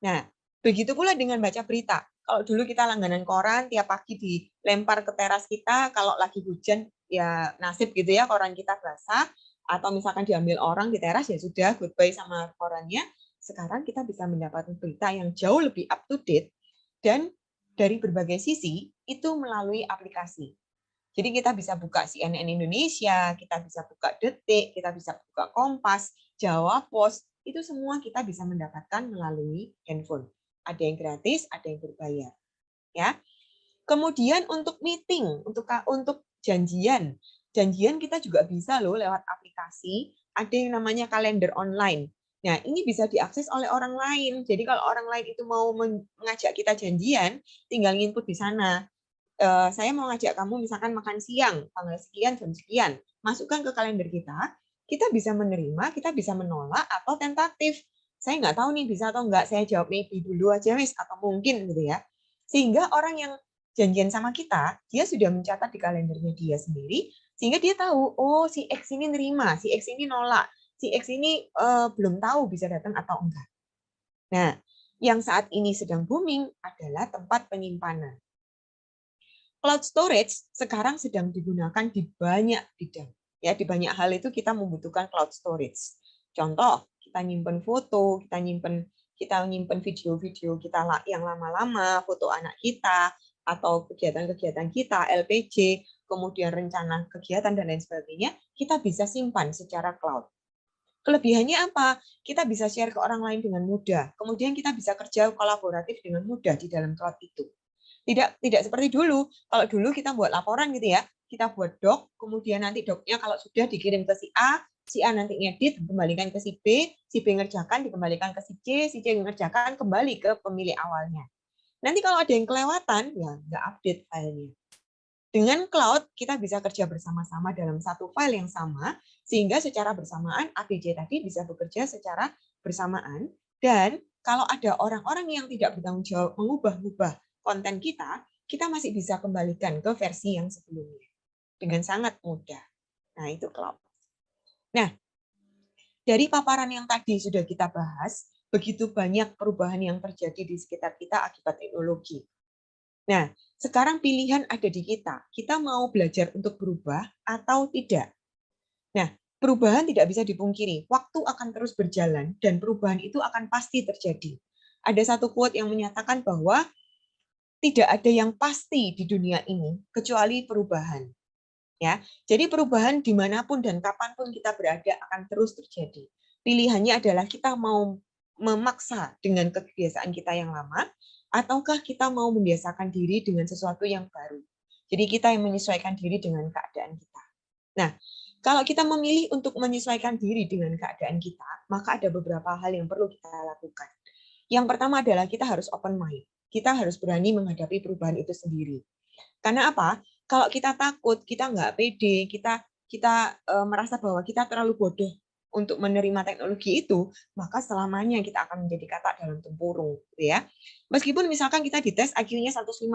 Nah, begitu pula dengan baca berita. Kalau dulu kita langganan koran, tiap pagi dilempar ke teras kita, kalau lagi hujan, ya nasib gitu ya, koran kita basah, atau misalkan diambil orang di teras, ya sudah, goodbye sama korannya. Sekarang kita bisa mendapatkan berita yang jauh lebih up to date, dan dari berbagai sisi, itu melalui aplikasi. Jadi kita bisa buka CNN Indonesia, kita bisa buka Detik, kita bisa buka Kompas, Jawa Pos, itu semua kita bisa mendapatkan melalui handphone. Ada yang gratis, ada yang berbayar. Ya. Kemudian untuk meeting, untuk janjian kita juga bisa loh lewat aplikasi. Ada yang namanya kalender online. Nah, ini bisa diakses oleh orang lain. Jadi kalau orang lain itu mau mengajak kita janjian, tinggal input di sana. Saya mau ngajak kamu misalkan makan siang, tanggal sekian, jam sekian. Masukkan ke kalender kita bisa menerima, kita bisa menolak, atau tentatif. Saya nggak tahu nih bisa atau nggak, saya jawab maybe dulu aja, wis, atau mungkin gitu ya. Sehingga orang yang janjian sama kita, dia sudah mencatat di kalendernya dia sendiri, sehingga dia tahu, oh si X ini nerima, si X ini nolak, si X ini belum tahu bisa datang atau enggak. Nah, yang saat ini sedang booming adalah tempat penyimpanan. Cloud storage sekarang sedang digunakan di banyak bidang. Ya, di banyak hal itu kita membutuhkan cloud storage. Contoh, kita nyimpen foto, kita nyimpen video-video kita yang lama-lama, foto anak kita, atau kegiatan-kegiatan kita, LPG, kemudian rencana kegiatan dan lain sebagainya, kita bisa simpan secara cloud. Kelebihannya apa? Kita bisa share ke orang lain dengan mudah. Kemudian kita bisa kerja kolaboratif dengan mudah di dalam cloud itu. Tidak seperti dulu. Kalau dulu kita buat laporan gitu ya, kita buat doc, kemudian nanti docnya kalau sudah dikirim ke si A nanti ngedit, kembalikan ke si B ngerjakan, dikembalikan ke si C ngerjakan, kembali ke pemilik awalnya. Nanti kalau ada yang kelewatan, ya nggak update filenya. Dengan cloud, kita bisa kerja bersama-sama dalam satu file yang sama, sehingga secara bersamaan APJ tadi bisa bekerja secara bersamaan, dan kalau ada orang-orang yang tidak bertanggung jawab mengubah-ubah konten kita masih bisa kembalikan ke versi yang sebelumnya dengan sangat mudah. Nah, itu cloud. Nah, dari paparan yang tadi sudah kita bahas, begitu banyak perubahan yang terjadi di sekitar kita akibat teknologi. Nah, sekarang pilihan ada di kita. Kita mau belajar untuk berubah atau tidak. Nah, perubahan tidak bisa dipungkiri. Waktu akan terus berjalan dan perubahan itu akan pasti terjadi. Ada satu quote yang menyatakan bahwa tidak ada yang pasti di dunia ini kecuali perubahan. Ya, jadi perubahan dimanapun dan kapanpun kita berada akan terus terjadi. Pilihannya adalah kita mau memaksa dengan kebiasaan kita yang lama, ataukah kita mau membiasakan diri dengan sesuatu yang baru. Jadi kita yang menyesuaikan diri dengan keadaan kita. Nah, kalau kita memilih untuk menyesuaikan diri dengan keadaan kita, maka ada beberapa hal yang perlu kita lakukan. Yang pertama adalah kita harus open mind. Kita harus berani menghadapi perubahan itu sendiri. Karena apa? Kalau kita takut, kita nggak pede, kita merasa bahwa kita terlalu bodoh untuk menerima teknologi itu, maka selamanya kita akan menjadi katak dalam tempurung, gitu ya. Meskipun misalkan kita dites IQ-nya 150,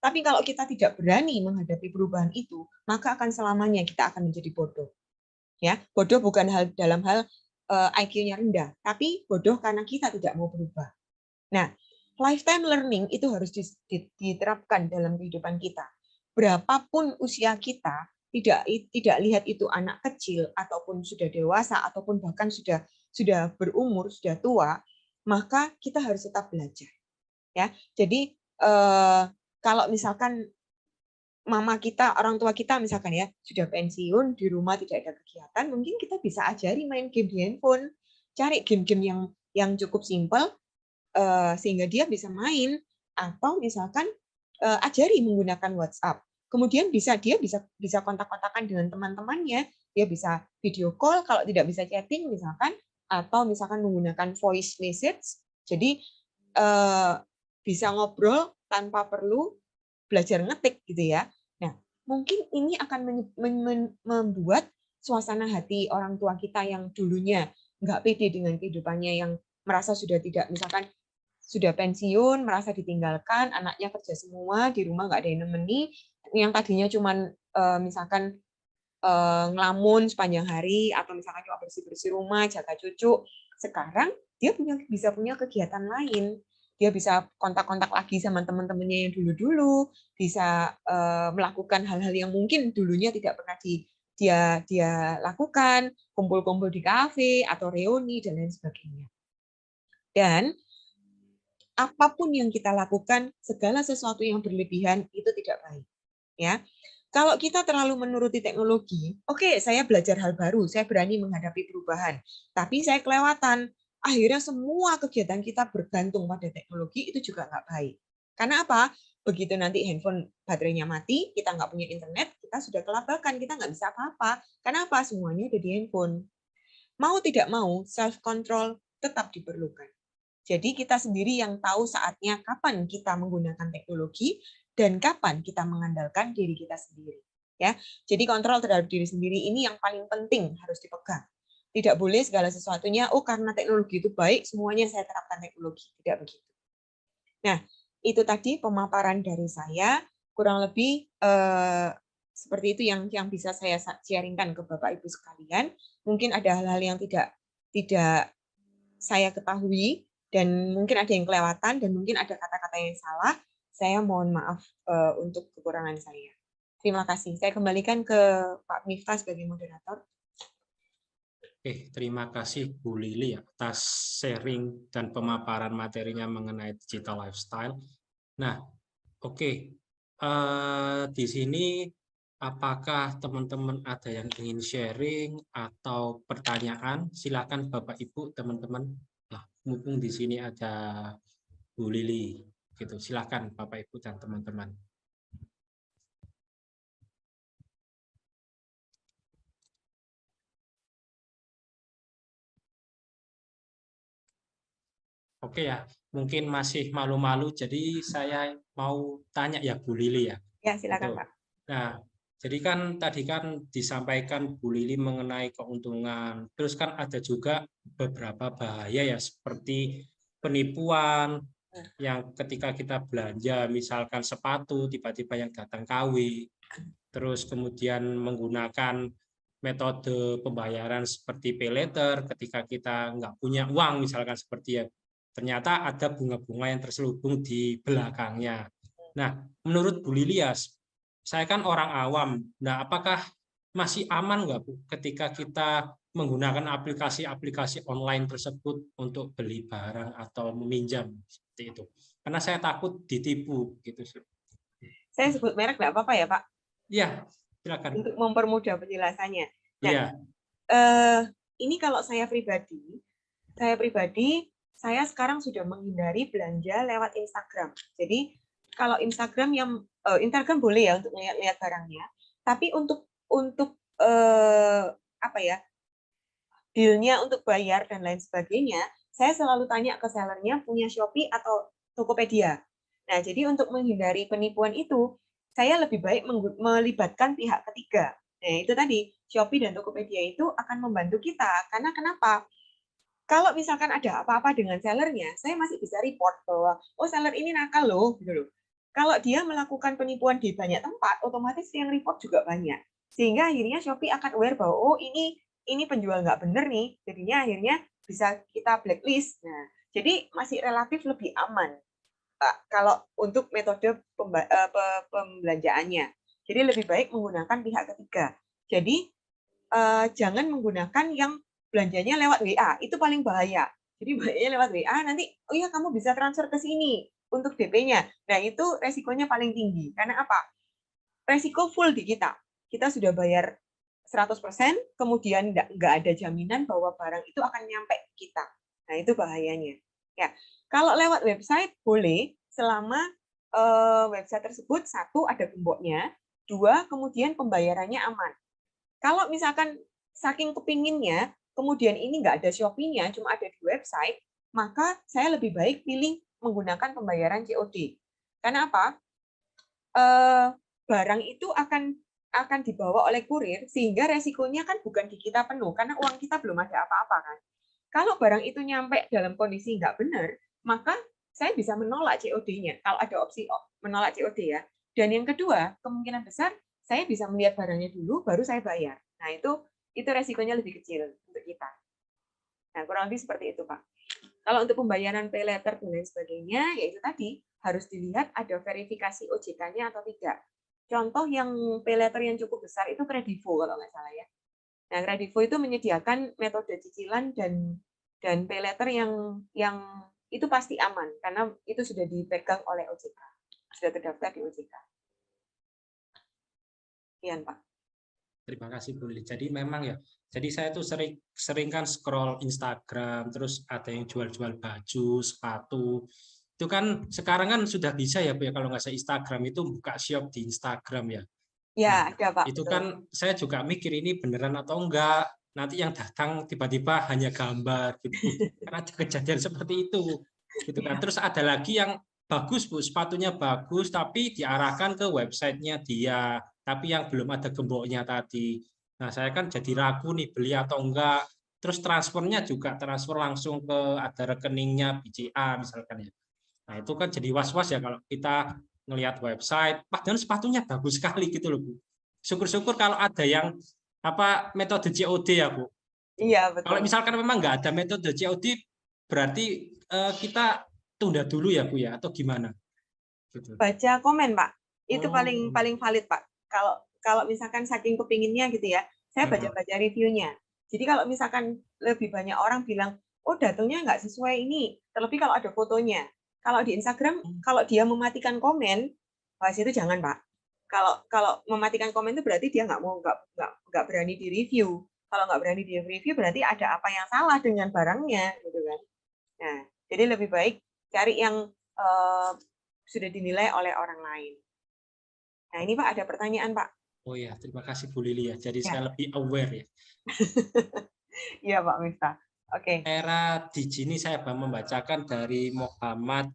tapi kalau kita tidak berani menghadapi perubahan itu, maka akan selamanya kita akan menjadi bodoh. Ya, bodoh bukan dalam hal IQ-nya rendah, tapi bodoh karena kita tidak mau berubah. Nah, lifetime learning itu harus diterapkan dalam kehidupan kita. Berapapun usia kita, tidak lihat itu anak kecil ataupun sudah dewasa ataupun bahkan sudah berumur, sudah tua, maka kita harus tetap belajar. Ya, jadi kalau misalkan mama kita, orang tua kita misalkan ya sudah pensiun, di rumah tidak ada kegiatan, mungkin kita bisa ajari main game di handphone, cari game-game yang cukup simpel sehingga dia bisa main, atau misalkan ajari menggunakan WhatsApp. Kemudian dia bisa kontak-kontakan dengan teman-temannya, dia bisa video call kalau tidak bisa chatting misalkan, atau misalkan menggunakan voice message. Jadi bisa ngobrol tanpa perlu belajar ngetik gitu ya. Nah, mungkin ini akan membuat suasana hati orang tua kita yang dulunya nggak pede dengan kehidupannya, yang merasa sudah tidak, misalkan sudah pensiun, merasa ditinggalkan, anaknya kerja semua, di rumah nggak ada yang nemeni, yang tadinya cuman misalkan ngelamun sepanjang hari atau misalkan cuma bersih-bersih rumah, jaga cucu. Sekarang dia bisa punya kegiatan lain. Dia bisa kontak-kontak lagi sama teman-temannya yang dulu-dulu, bisa melakukan hal-hal yang mungkin dulunya tidak pernah dia lakukan, kumpul-kumpul di kafe atau reuni dan lain sebagainya. Dan apapun yang kita lakukan, segala sesuatu yang berlebihan itu tidak baik. Ya, kalau kita terlalu menuruti teknologi, oke, saya belajar hal baru, saya berani menghadapi perubahan, tapi saya kelewatan. Akhirnya semua kegiatan kita bergantung pada teknologi, itu juga nggak baik. Karena apa? Begitu nanti handphone baterainya mati, kita nggak punya internet, kita sudah kelabakan, kita nggak bisa apa-apa. Karena apa? Semuanya ada di handphone. Mau tidak mau, self-control tetap diperlukan. Jadi kita sendiri yang tahu saatnya kapan kita menggunakan teknologi dan kapan kita mengandalkan diri kita sendiri. Ya, jadi kontrol terhadap diri sendiri ini yang paling penting harus dipegang. Tidak boleh segala sesuatunya, oh karena teknologi itu baik, semuanya saya terapkan teknologi. Tidak begitu. Nah, itu tadi pemaparan dari saya, kurang lebih seperti itu yang bisa saya sharingkan ke Bapak Ibu sekalian. Mungkin ada hal-hal yang tidak saya ketahui, dan mungkin ada yang kelewatan, dan mungkin ada kata-kata yang salah. Saya mohon maaf untuk kekurangan saya. Terima kasih. Saya kembalikan ke Pak Miftah sebagai moderator. Oke, terima kasih Bu Lili atas sharing dan pemaparan materinya mengenai digital lifestyle. Nah, oke. Di sini apakah teman-teman ada yang ingin sharing atau pertanyaan? Silakan Bapak Ibu, teman-teman. Nah, mumpung di sini ada Bu Lili, gitu. Silakan Bapak Ibu dan teman-teman. Oke ya, mungkin masih malu-malu, jadi saya mau tanya ya Bu Lili ya. Ya, silakan Gitu. Pak. Nah, jadi kan tadi kan disampaikan Bu Lili mengenai keuntungan, terus kan ada juga beberapa bahaya ya, seperti penipuan, yang ketika kita belanja misalkan sepatu, tiba-tiba yang datang KW, terus kemudian menggunakan metode pembayaran seperti pay later ketika kita nggak punya uang, misalkan seperti ya, ternyata ada bunga-bunga yang terselubung di belakangnya. Nah, menurut Bu Lilias, saya kan orang awam, nah apakah masih aman nggak Bu ketika kita menggunakan aplikasi-aplikasi online tersebut untuk beli barang atau meminjam seperti itu? Karena saya takut ditipu gitu. Saya sebut merek nggak apa-apa ya Pak? Iya, silakan. Untuk mempermudah penjelasannya. Nah, Iya. Ini kalau saya pribadi, saya sekarang sudah menghindari belanja lewat Instagram. Jadi kalau Instagram boleh ya untuk lihat barangnya, tapi untuk apa ya, dealnya untuk bayar dan lain sebagainya, saya selalu tanya ke sellernya punya Shopee atau Tokopedia. Nah, jadi untuk menghindari penipuan itu, saya lebih baik melibatkan pihak ketiga. Nah, itu tadi, Shopee dan Tokopedia itu akan membantu kita. Karena kenapa? Kalau misalkan ada apa-apa dengan sellernya, saya masih bisa report bahwa, oh seller ini nakal loh, gitu loh. Kalau dia melakukan penipuan di banyak tempat, otomatis yang report juga banyak. Sehingga akhirnya Shopee akan aware bahwa, oh ini penjual nggak bener nih, jadinya akhirnya bisa kita blacklist. Nah, jadi masih relatif lebih aman kalau untuk metode pembelanjaannya. Jadi lebih baik menggunakan pihak ketiga. Jadi jangan menggunakan yang belanjanya lewat WA, itu paling bahaya. Jadi belanjanya lewat WA, nanti, oh iya kamu bisa transfer ke sini untuk DP-nya. Nah, itu resikonya paling tinggi. Karena apa? Resiko full di kita. Kita sudah bayar 100%, kemudian nggak ada jaminan bahwa barang itu akan nyampe ke kita. Nah, itu bahayanya. Ya, kalau lewat website boleh, selama website tersebut, satu, ada gemboknya, dua, kemudian pembayarannya aman. Kalau misalkan saking kepinginnya, kemudian ini nggak ada Shopee-nya, cuma ada di website, maka saya lebih baik pilih menggunakan pembayaran COD. Karena apa? Barang itu akan dibawa oleh kurir, sehingga resikonya kan bukan di kita penuh, karena uang kita belum ada apa-apa kan. Kalau barang itu nyampe dalam kondisi nggak benar, maka saya bisa menolak COD-nya, kalau ada opsi menolak COD ya. Dan yang kedua, kemungkinan besar saya bisa melihat barangnya dulu, baru saya bayar. Nah, itu resikonya lebih kecil untuk kita. Nah, kurang lebih seperti itu, Pak. Kalau untuk pembayaran pay later dan lain sebagainya, yaitu tadi harus dilihat ada verifikasi OJK-nya atau tidak. Contoh yang pay later yang cukup besar itu Kredivo kalau nggak salah ya. Nah, Kredivo itu menyediakan metode cicilan dan pay later yang itu pasti aman karena itu sudah dipegang oleh OJK, sudah terdaftar di OJK. Sekian, Pak. Terima kasih Bu Lili. Jadi memang ya, jadi saya tuh sering kan scroll Instagram, terus ada yang jual-jual baju, sepatu. Itu kan sekarang kan sudah bisa ya Bu ya, kalau nggak saya Instagram itu buka shop di Instagram ya. Ya, Nah, ada Pak. itu Betul. kan saya juga mikir ini beneran atau enggak. Nanti yang datang tiba-tiba hanya gambar gitu. Karena ada kejadian seperti itu. Gitu kan. Terus ada lagi yang bagus Bu, sepatunya bagus tapi diarahkan ke websitenya dia, tapi yang belum ada gemboknya tadi. Nah, saya kan jadi ragu nih beli atau enggak. Terus transfernya juga transfer langsung ke ada rekeningnya BCA misalkan ya. Nah, itu kan jadi was-was ya kalau kita ngelihat website, padahal sepatunya bagus sekali gitu loh, Bu. Syukur-syukur kalau ada yang metode COD ya, Bu. Iya, Kalau betul. misalkan memang nggak ada metode COD, berarti kita tunda dulu ya, Bu ya, atau gimana? Gitu. Baca komen, Pak. Itu Oh, paling valid, Pak. Kalau misalkan saking kepinginnya gitu ya, saya baca-baca reviewnya. Jadi kalau misalkan lebih banyak orang bilang, oh datanya nggak sesuai ini, terlebih kalau ada fotonya. Kalau di Instagram, kalau dia mematikan komen, pas itu jangan, Pak. Kalau mematikan komen itu berarti dia nggak berani di review. Kalau nggak berani di review berarti ada apa yang salah dengan barangnya, gitu kan. Nah, jadi lebih baik cari yang sudah dinilai oleh orang lain. Nah, ini Pak ada pertanyaan, Pak. oh ya, terima kasih Bu Lili ya. Jadi Ya. saya lebih aware ya. Iya, Pak Miftah. Oke. Era Digi saya membacakan dari Muhammad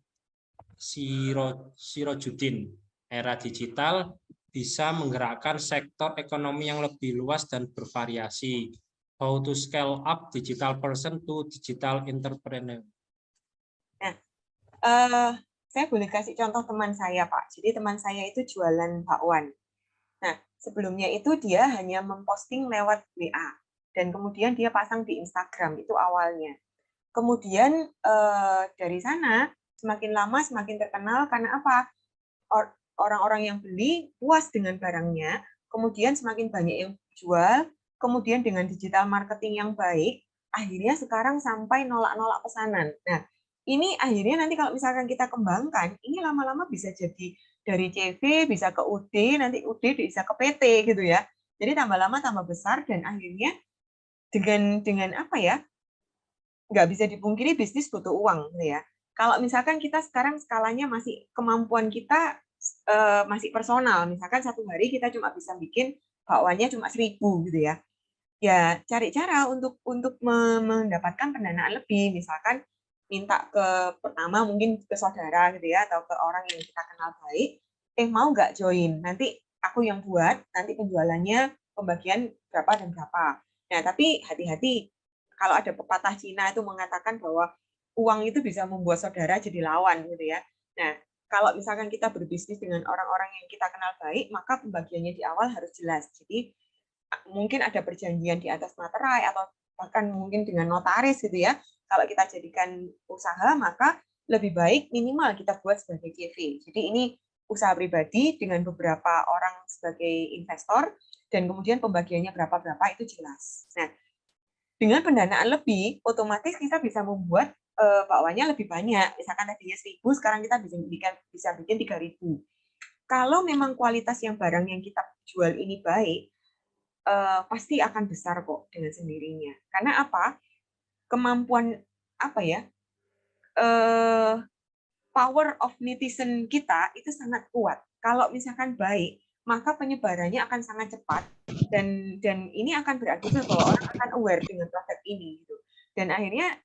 Sirojudin. Era digital bisa menggerakkan sektor ekonomi yang lebih luas dan bervariasi. How to scale up digital person to digital entrepreneur. Nah, saya boleh kasih contoh teman saya, Pak. Jadi teman saya itu jualan bakwan. Nah, sebelumnya itu dia hanya memposting lewat WA. Dan kemudian dia pasang di Instagram, itu awalnya. Kemudian dari sana, semakin lama semakin terkenal karena apa? Orang-orang yang beli puas dengan barangnya, kemudian semakin banyak yang jual, kemudian dengan digital marketing yang baik, akhirnya sekarang sampai nolak-nolak pesanan. Nah, ini akhirnya nanti kalau misalkan kita kembangkan, ini lama-lama bisa jadi dari CV bisa ke UD, nanti UD bisa ke PT gitu ya. Jadi tambah lama tambah besar dan akhirnya dengan apa ya? Nggak bisa dipungkiri bisnis butuh uang gitu ya. Kalau misalkan kita sekarang skalanya masih kemampuan kita masih personal, misalkan satu hari kita cuma bisa bikin bakwannya cuma 1.000 gitu ya. Ya cari cara untuk mendapatkan pendanaan lebih, misalkan minta pertama mungkin ke saudara gitu ya atau ke orang yang kita kenal baik, mau nggak join? Nanti aku yang buat, nanti penjualannya pembagian berapa dan berapa. Nah, tapi hati-hati kalau ada pepatah Cina itu mengatakan bahwa uang itu bisa membuat saudara jadi lawan gitu ya. Nah, kalau misalkan kita berbisnis dengan orang-orang yang kita kenal baik, maka pembagiannya di awal harus jelas. Jadi mungkin ada perjanjian di atas materai atau bahkan mungkin dengan notaris gitu ya. Kalau kita jadikan usaha, maka lebih baik minimal kita buat sebagai CV. Jadi ini usaha pribadi dengan beberapa orang sebagai investor dan kemudian pembagiannya berapa-berapa itu jelas. Nah, dengan pendanaan lebih, otomatis kita bisa membuat bakwannya lebih banyak. Misalkan tadinya 1.000, sekarang kita bisa bikin 3.000. Kalau memang kualitas yang barang yang kita jual ini baik, pasti akan besar kok dengan sendirinya. Karena apa? Kemampuan apa ya? Power of netizen kita itu sangat kuat. Kalau misalkan baik, maka penyebarannya akan sangat cepat dan ini akan berarti bahwa orang akan aware dengan produk ini gitu. Dan akhirnya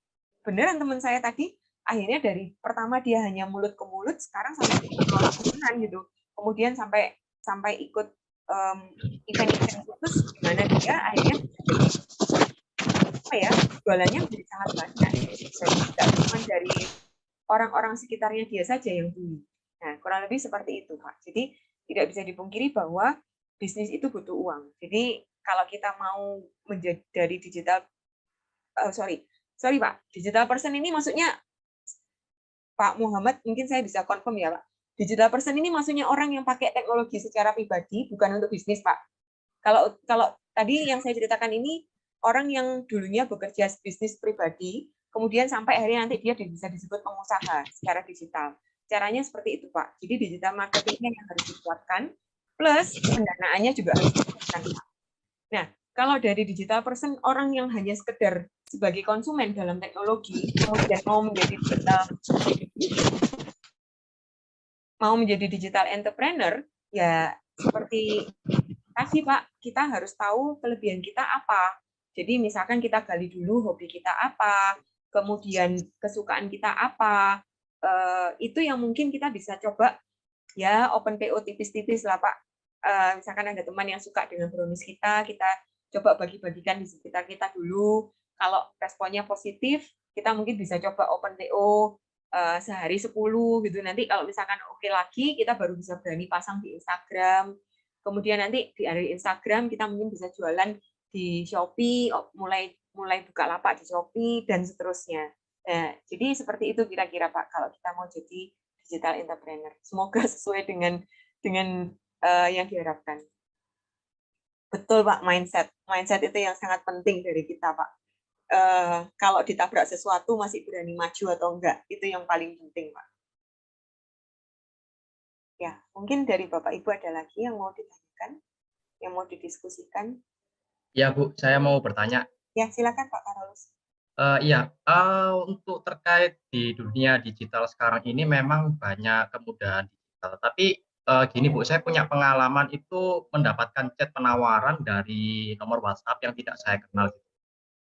beneran teman saya tadi akhirnya dari pertama dia hanya mulut ke mulut sekarang sampai nolak pesanan gitu. Kemudian sampai ikut event-event khusus di mana dia akhirnya jualannya menjadi sangat banyak. Jadi tidak cuma dari orang-orang sekitarnya dia saja yang beli. Nah, kurang lebih seperti itu, Pak. Jadi tidak bisa dipungkiri bahwa bisnis itu butuh uang. Jadi kalau kita mau menjadi dari digital, sorry Pak, digital person ini maksudnya Pak Muhammad, mungkin saya bisa confirm ya Pak. Digital person ini maksudnya orang yang pakai teknologi secara pribadi, bukan untuk bisnis Pak. Kalau tadi yang saya ceritakan ini orang yang dulunya bekerja bisnis pribadi, kemudian sampai akhirnya nanti dia bisa disebut pengusaha secara digital. Caranya seperti itu Pak. Jadi digital marketingnya yang harus dikuatkan, plus pendanaannya juga harus dikuatkan. Nah, kalau dari digital person, orang yang hanya sekedar sebagai konsumen dalam teknologi, kemudian mau menjadi digital entrepreneur, ya seperti tadi Pak, kita harus tahu kelebihan kita apa. Jadi misalkan kita gali dulu hobi kita apa, kemudian kesukaan kita apa, itu yang mungkin kita bisa coba ya open PO tipis-tipis lah Pak. Misalkan ada teman yang suka dengan brownies kita coba bagi-bagikan di sekitar kita dulu. Kalau responnya positif, kita mungkin bisa coba open PO sehari 10 gitu. Nanti kalau misalkan oke lagi, kita baru bisa berani pasang di Instagram. Kemudian nanti dari Instagram kita mungkin bisa jualan di Shopee, mulai buka lapak di Shopee dan seterusnya. Nah, jadi seperti itu kira-kira Pak kalau kita mau jadi digital entrepreneur. Semoga sesuai dengan yang diharapkan. Betul Pak, mindset. Mindset itu yang sangat penting dari kita Pak. Kalau ditabrak sesuatu masih berani maju atau enggak, itu yang paling penting Pak. Ya, mungkin dari Bapak Ibu ada lagi yang mau ditanyakan, yang mau didiskusikan? Ya Bu, saya mau bertanya. Ya, silakan Pak Karolus. Untuk terkait di dunia digital sekarang ini memang banyak kemudahan digital. Tapi gini Bu, saya punya pengalaman itu mendapatkan chat penawaran dari nomor WhatsApp yang tidak saya kenal.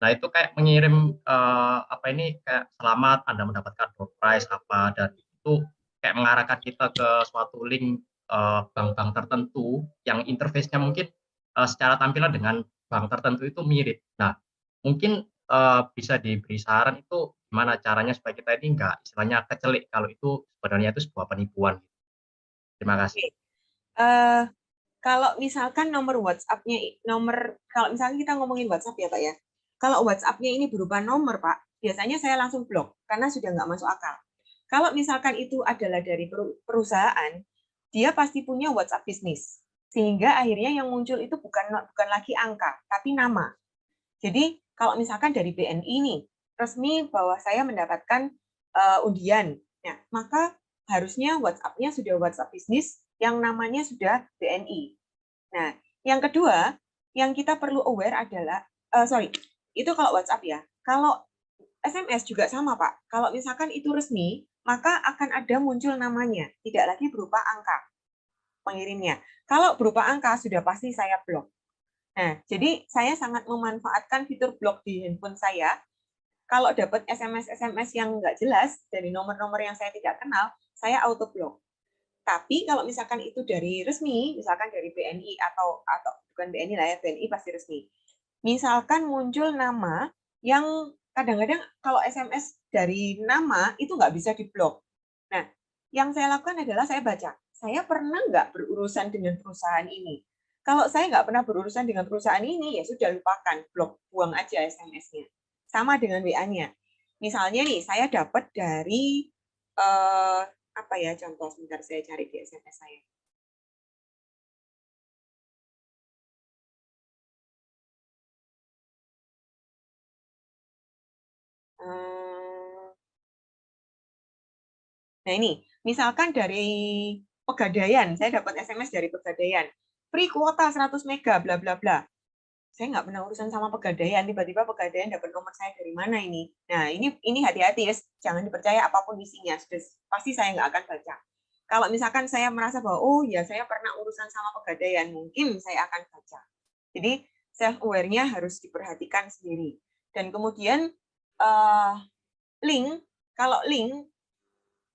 Nah itu kayak mengirim kayak selamat Anda mendapatkan door prize apa, dan itu kayak mengarahkan kita ke suatu link bank-bank tertentu yang interface-nya mungkin secara tampilan dengan bank tertentu itu mirip. Nah mungkin bisa diberi saran itu gimana caranya supaya kita ini enggak istilahnya kecelik kalau itu sebenarnya itu sebuah penipuan. Terima kasih. Kalau misalkan nomor WhatsApp-nya, kalau misalnya kita ngomongin WhatsApp ya Pak ya, kalau WhatsApp-nya ini berupa nomor Pak, biasanya saya langsung blok karena sudah nggak masuk akal. Kalau misalkan itu adalah dari perusahaan, dia pasti punya WhatsApp bisnis, sehingga akhirnya yang muncul itu bukan lagi angka, tapi nama. Jadi kalau misalkan dari BNI nih, resmi bahwa saya mendapatkan undian, nah, maka harusnya WhatsApp-nya sudah WhatsApp bisnis yang namanya sudah BNI. Nah, yang kedua, yang kita perlu aware adalah, itu kalau WhatsApp ya. Kalau SMS juga sama, Pak. Kalau misalkan itu resmi, maka akan ada muncul namanya, tidak lagi berupa angka pengirimnya. Kalau berupa angka, sudah pasti saya blok. Nah, jadi saya sangat memanfaatkan fitur blok di handphone saya. Kalau dapat SMS yang nggak jelas dari nomor-nomor yang saya tidak kenal, saya auto blok. Tapi kalau misalkan itu dari resmi, misalkan dari BNI atau bukan BNI lah ya, BNI pasti resmi. Misalkan muncul nama yang kadang-kadang kalau SMS dari nama itu nggak bisa diblok. Nah, yang saya lakukan adalah saya baca, saya pernah nggak berurusan dengan perusahaan ini? Kalau saya nggak pernah berurusan dengan perusahaan ini, ya sudah lupakan, blok, buang aja SMS-nya. Sama dengan WA-nya. Misalnya nih, saya dapat dari apa ya contoh, sebentar saya cari di SMS saya. Nah ini, misalkan dari Pegadaian, saya dapat SMS dari Pegadaian, free kuota 100 mega, bla bla bla. Saya nggak pernah urusan sama Pegadaian, tiba-tiba Pegadaian dapat nomor saya dari mana ini? Nah ini hati-hati ya, jangan dipercaya apapun isinya, pasti saya nggak akan baca. Kalau misalkan saya merasa bahwa oh ya saya pernah urusan sama Pegadaian, mungkin saya akan baca. Jadi self-aware-nya harus diperhatikan sendiri. Dan kemudian link, kalau link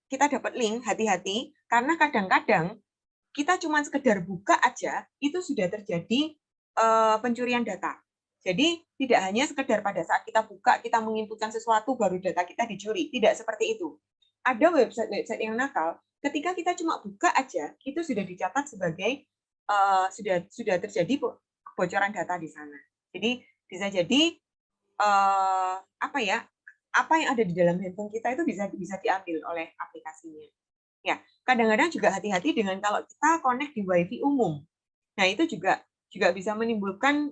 kita dapat link, hati-hati, karena kadang-kadang kita cuma sekedar buka aja, itu sudah terjadi pencurian data. Jadi tidak hanya sekedar pada saat kita buka, kita menginputkan sesuatu, baru data kita dicuri. Tidak seperti itu. Ada website-website yang nakal, ketika kita cuma buka aja, itu sudah dicatat sebagai sudah terjadi kebocoran data di sana. Jadi bisa jadi apa yang ada di dalam handphone kita itu bisa diambil oleh aplikasinya. Ya, kadang-kadang juga hati-hati dengan kalau kita connect di WiFi umum. Nah, itu juga bisa menimbulkan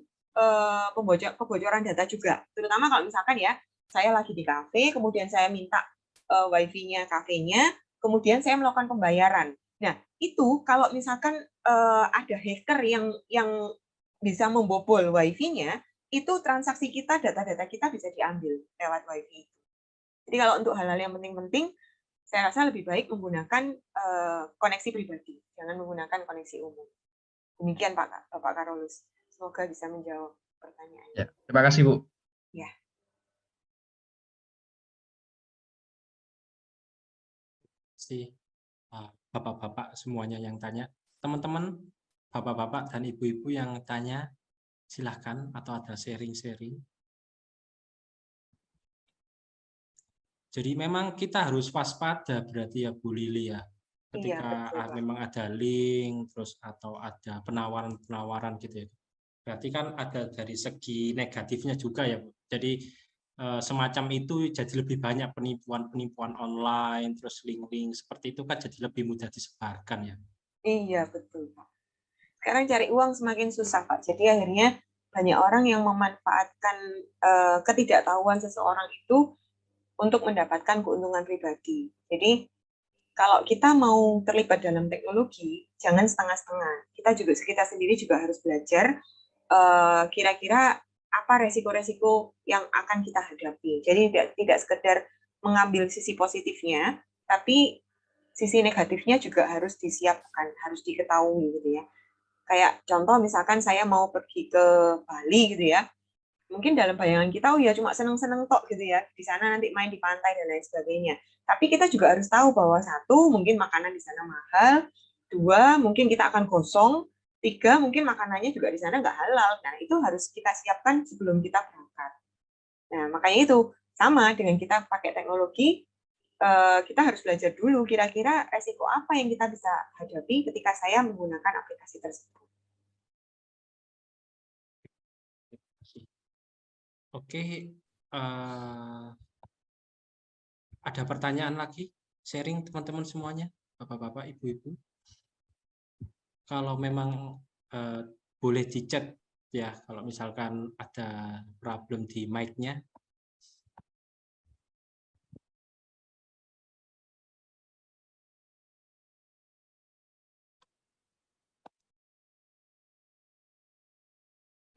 kebocoran data juga. Terutama kalau misalkan ya, saya lagi di kafe, kemudian saya minta WiFi-nya kafenya, kemudian saya melakukan pembayaran. Nah, itu kalau misalkan ada hacker yang bisa membobol WiFi-nya, itu transaksi kita, data-data kita bisa diambil lewat WiFi. Jadi kalau untuk hal-hal yang penting-penting, saya rasa lebih baik menggunakan koneksi pribadi, jangan menggunakan koneksi umum. Demikian Bapak Karolus. Semoga bisa menjawab pertanyaannya. Ya, terima kasih Bu. Ya. Si bapak-bapak semuanya yang tanya, teman-teman, bapak-bapak dan ibu-ibu yang tanya, silahkan atau ada sharing-sharing. Jadi memang kita harus waspada berarti ya Bu Lili ya. Ketika memang ada link terus atau ada penawaran-penawaran gitu ya. Berarti kan ada dari segi negatifnya juga ya Bu. Jadi semacam itu jadi lebih banyak penipuan-penipuan online, terus link-link seperti itu kan jadi lebih mudah disebarkan ya. Iya, betul Pak. Sekarang cari uang semakin susah Pak. Jadi akhirnya banyak orang yang memanfaatkan ketidaktahuan seseorang itu untuk mendapatkan keuntungan pribadi. Jadi kalau kita mau terlibat dalam teknologi, jangan setengah-setengah. Kita sendiri juga harus belajar kira-kira apa resiko-resiko yang akan kita hadapi. Jadi tidak sekedar mengambil sisi positifnya, tapi sisi negatifnya juga harus disiapkan, harus diketahui gitu ya. Kayak contoh misalkan saya mau pergi ke Bali gitu ya, mungkin dalam bayangan kita ya cuma seneng-seneng tok gitu ya, di sana nanti main di pantai dan lain sebagainya. Tapi kita juga harus tahu bahwa satu, mungkin makanan di sana mahal, dua, mungkin kita akan gosong, tiga, mungkin makanannya juga di sana nggak halal. Nah, itu harus kita siapkan sebelum kita berangkat. Nah, makanya itu sama dengan kita pakai teknologi, kita harus belajar dulu kira-kira resiko apa yang kita bisa hadapi ketika saya menggunakan aplikasi tersebut. Oke, ada pertanyaan lagi? Sharing teman-teman semuanya, bapak-bapak, ibu-ibu. Kalau memang boleh di-chat ya, kalau misalkan ada problem di mic-nya.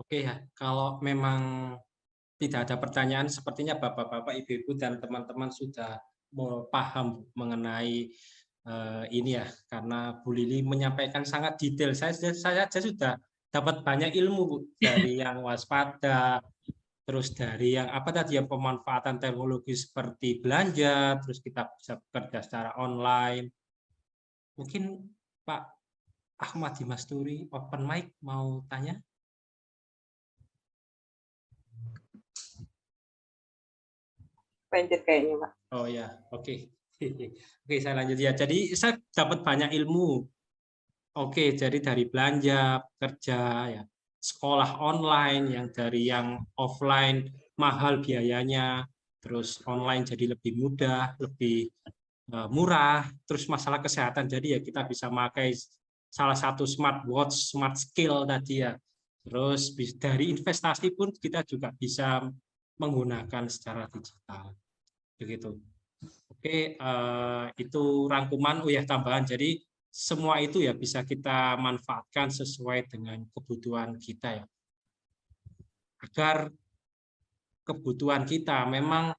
Oke ya, kalau memang tidak ada pertanyaan, sepertinya bapak-bapak, ibu-ibu dan teman-teman sudah paham mengenai ini ya, karena Bu Lili menyampaikan sangat detail. Saya sudah dapat banyak ilmu dari yang waspada, terus dari yang apa tadi ya, pemanfaatan teknologi seperti belanja, terus kita bisa bekerja secara online. Mungkin Pak Ahmad Dimasturi open mic mau tanya? Lanjut kayaknya Pak. Oh ya, oke. Oke, saya lanjut ya. Jadi saya dapat banyak ilmu. Oke, jadi dari belanja, kerja, ya, sekolah online, yang dari yang offline mahal biayanya, terus online jadi lebih mudah, lebih murah, terus masalah kesehatan. Jadi ya kita bisa pakai salah satu smartwatch, smart skill tadi ya. Terus dari investasi pun kita juga bisa menggunakan secara digital. Begitu. Oke, itu rangkuman. Oh ya, tambahan. Jadi semua itu ya bisa kita manfaatkan sesuai dengan kebutuhan kita ya. Agar kebutuhan kita memang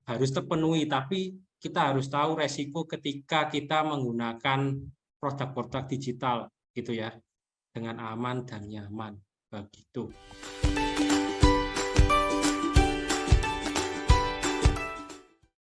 harus terpenuhi, tapi kita harus tahu resiko ketika kita menggunakan produk-produk digital gitu ya, dengan aman dan nyaman begitu.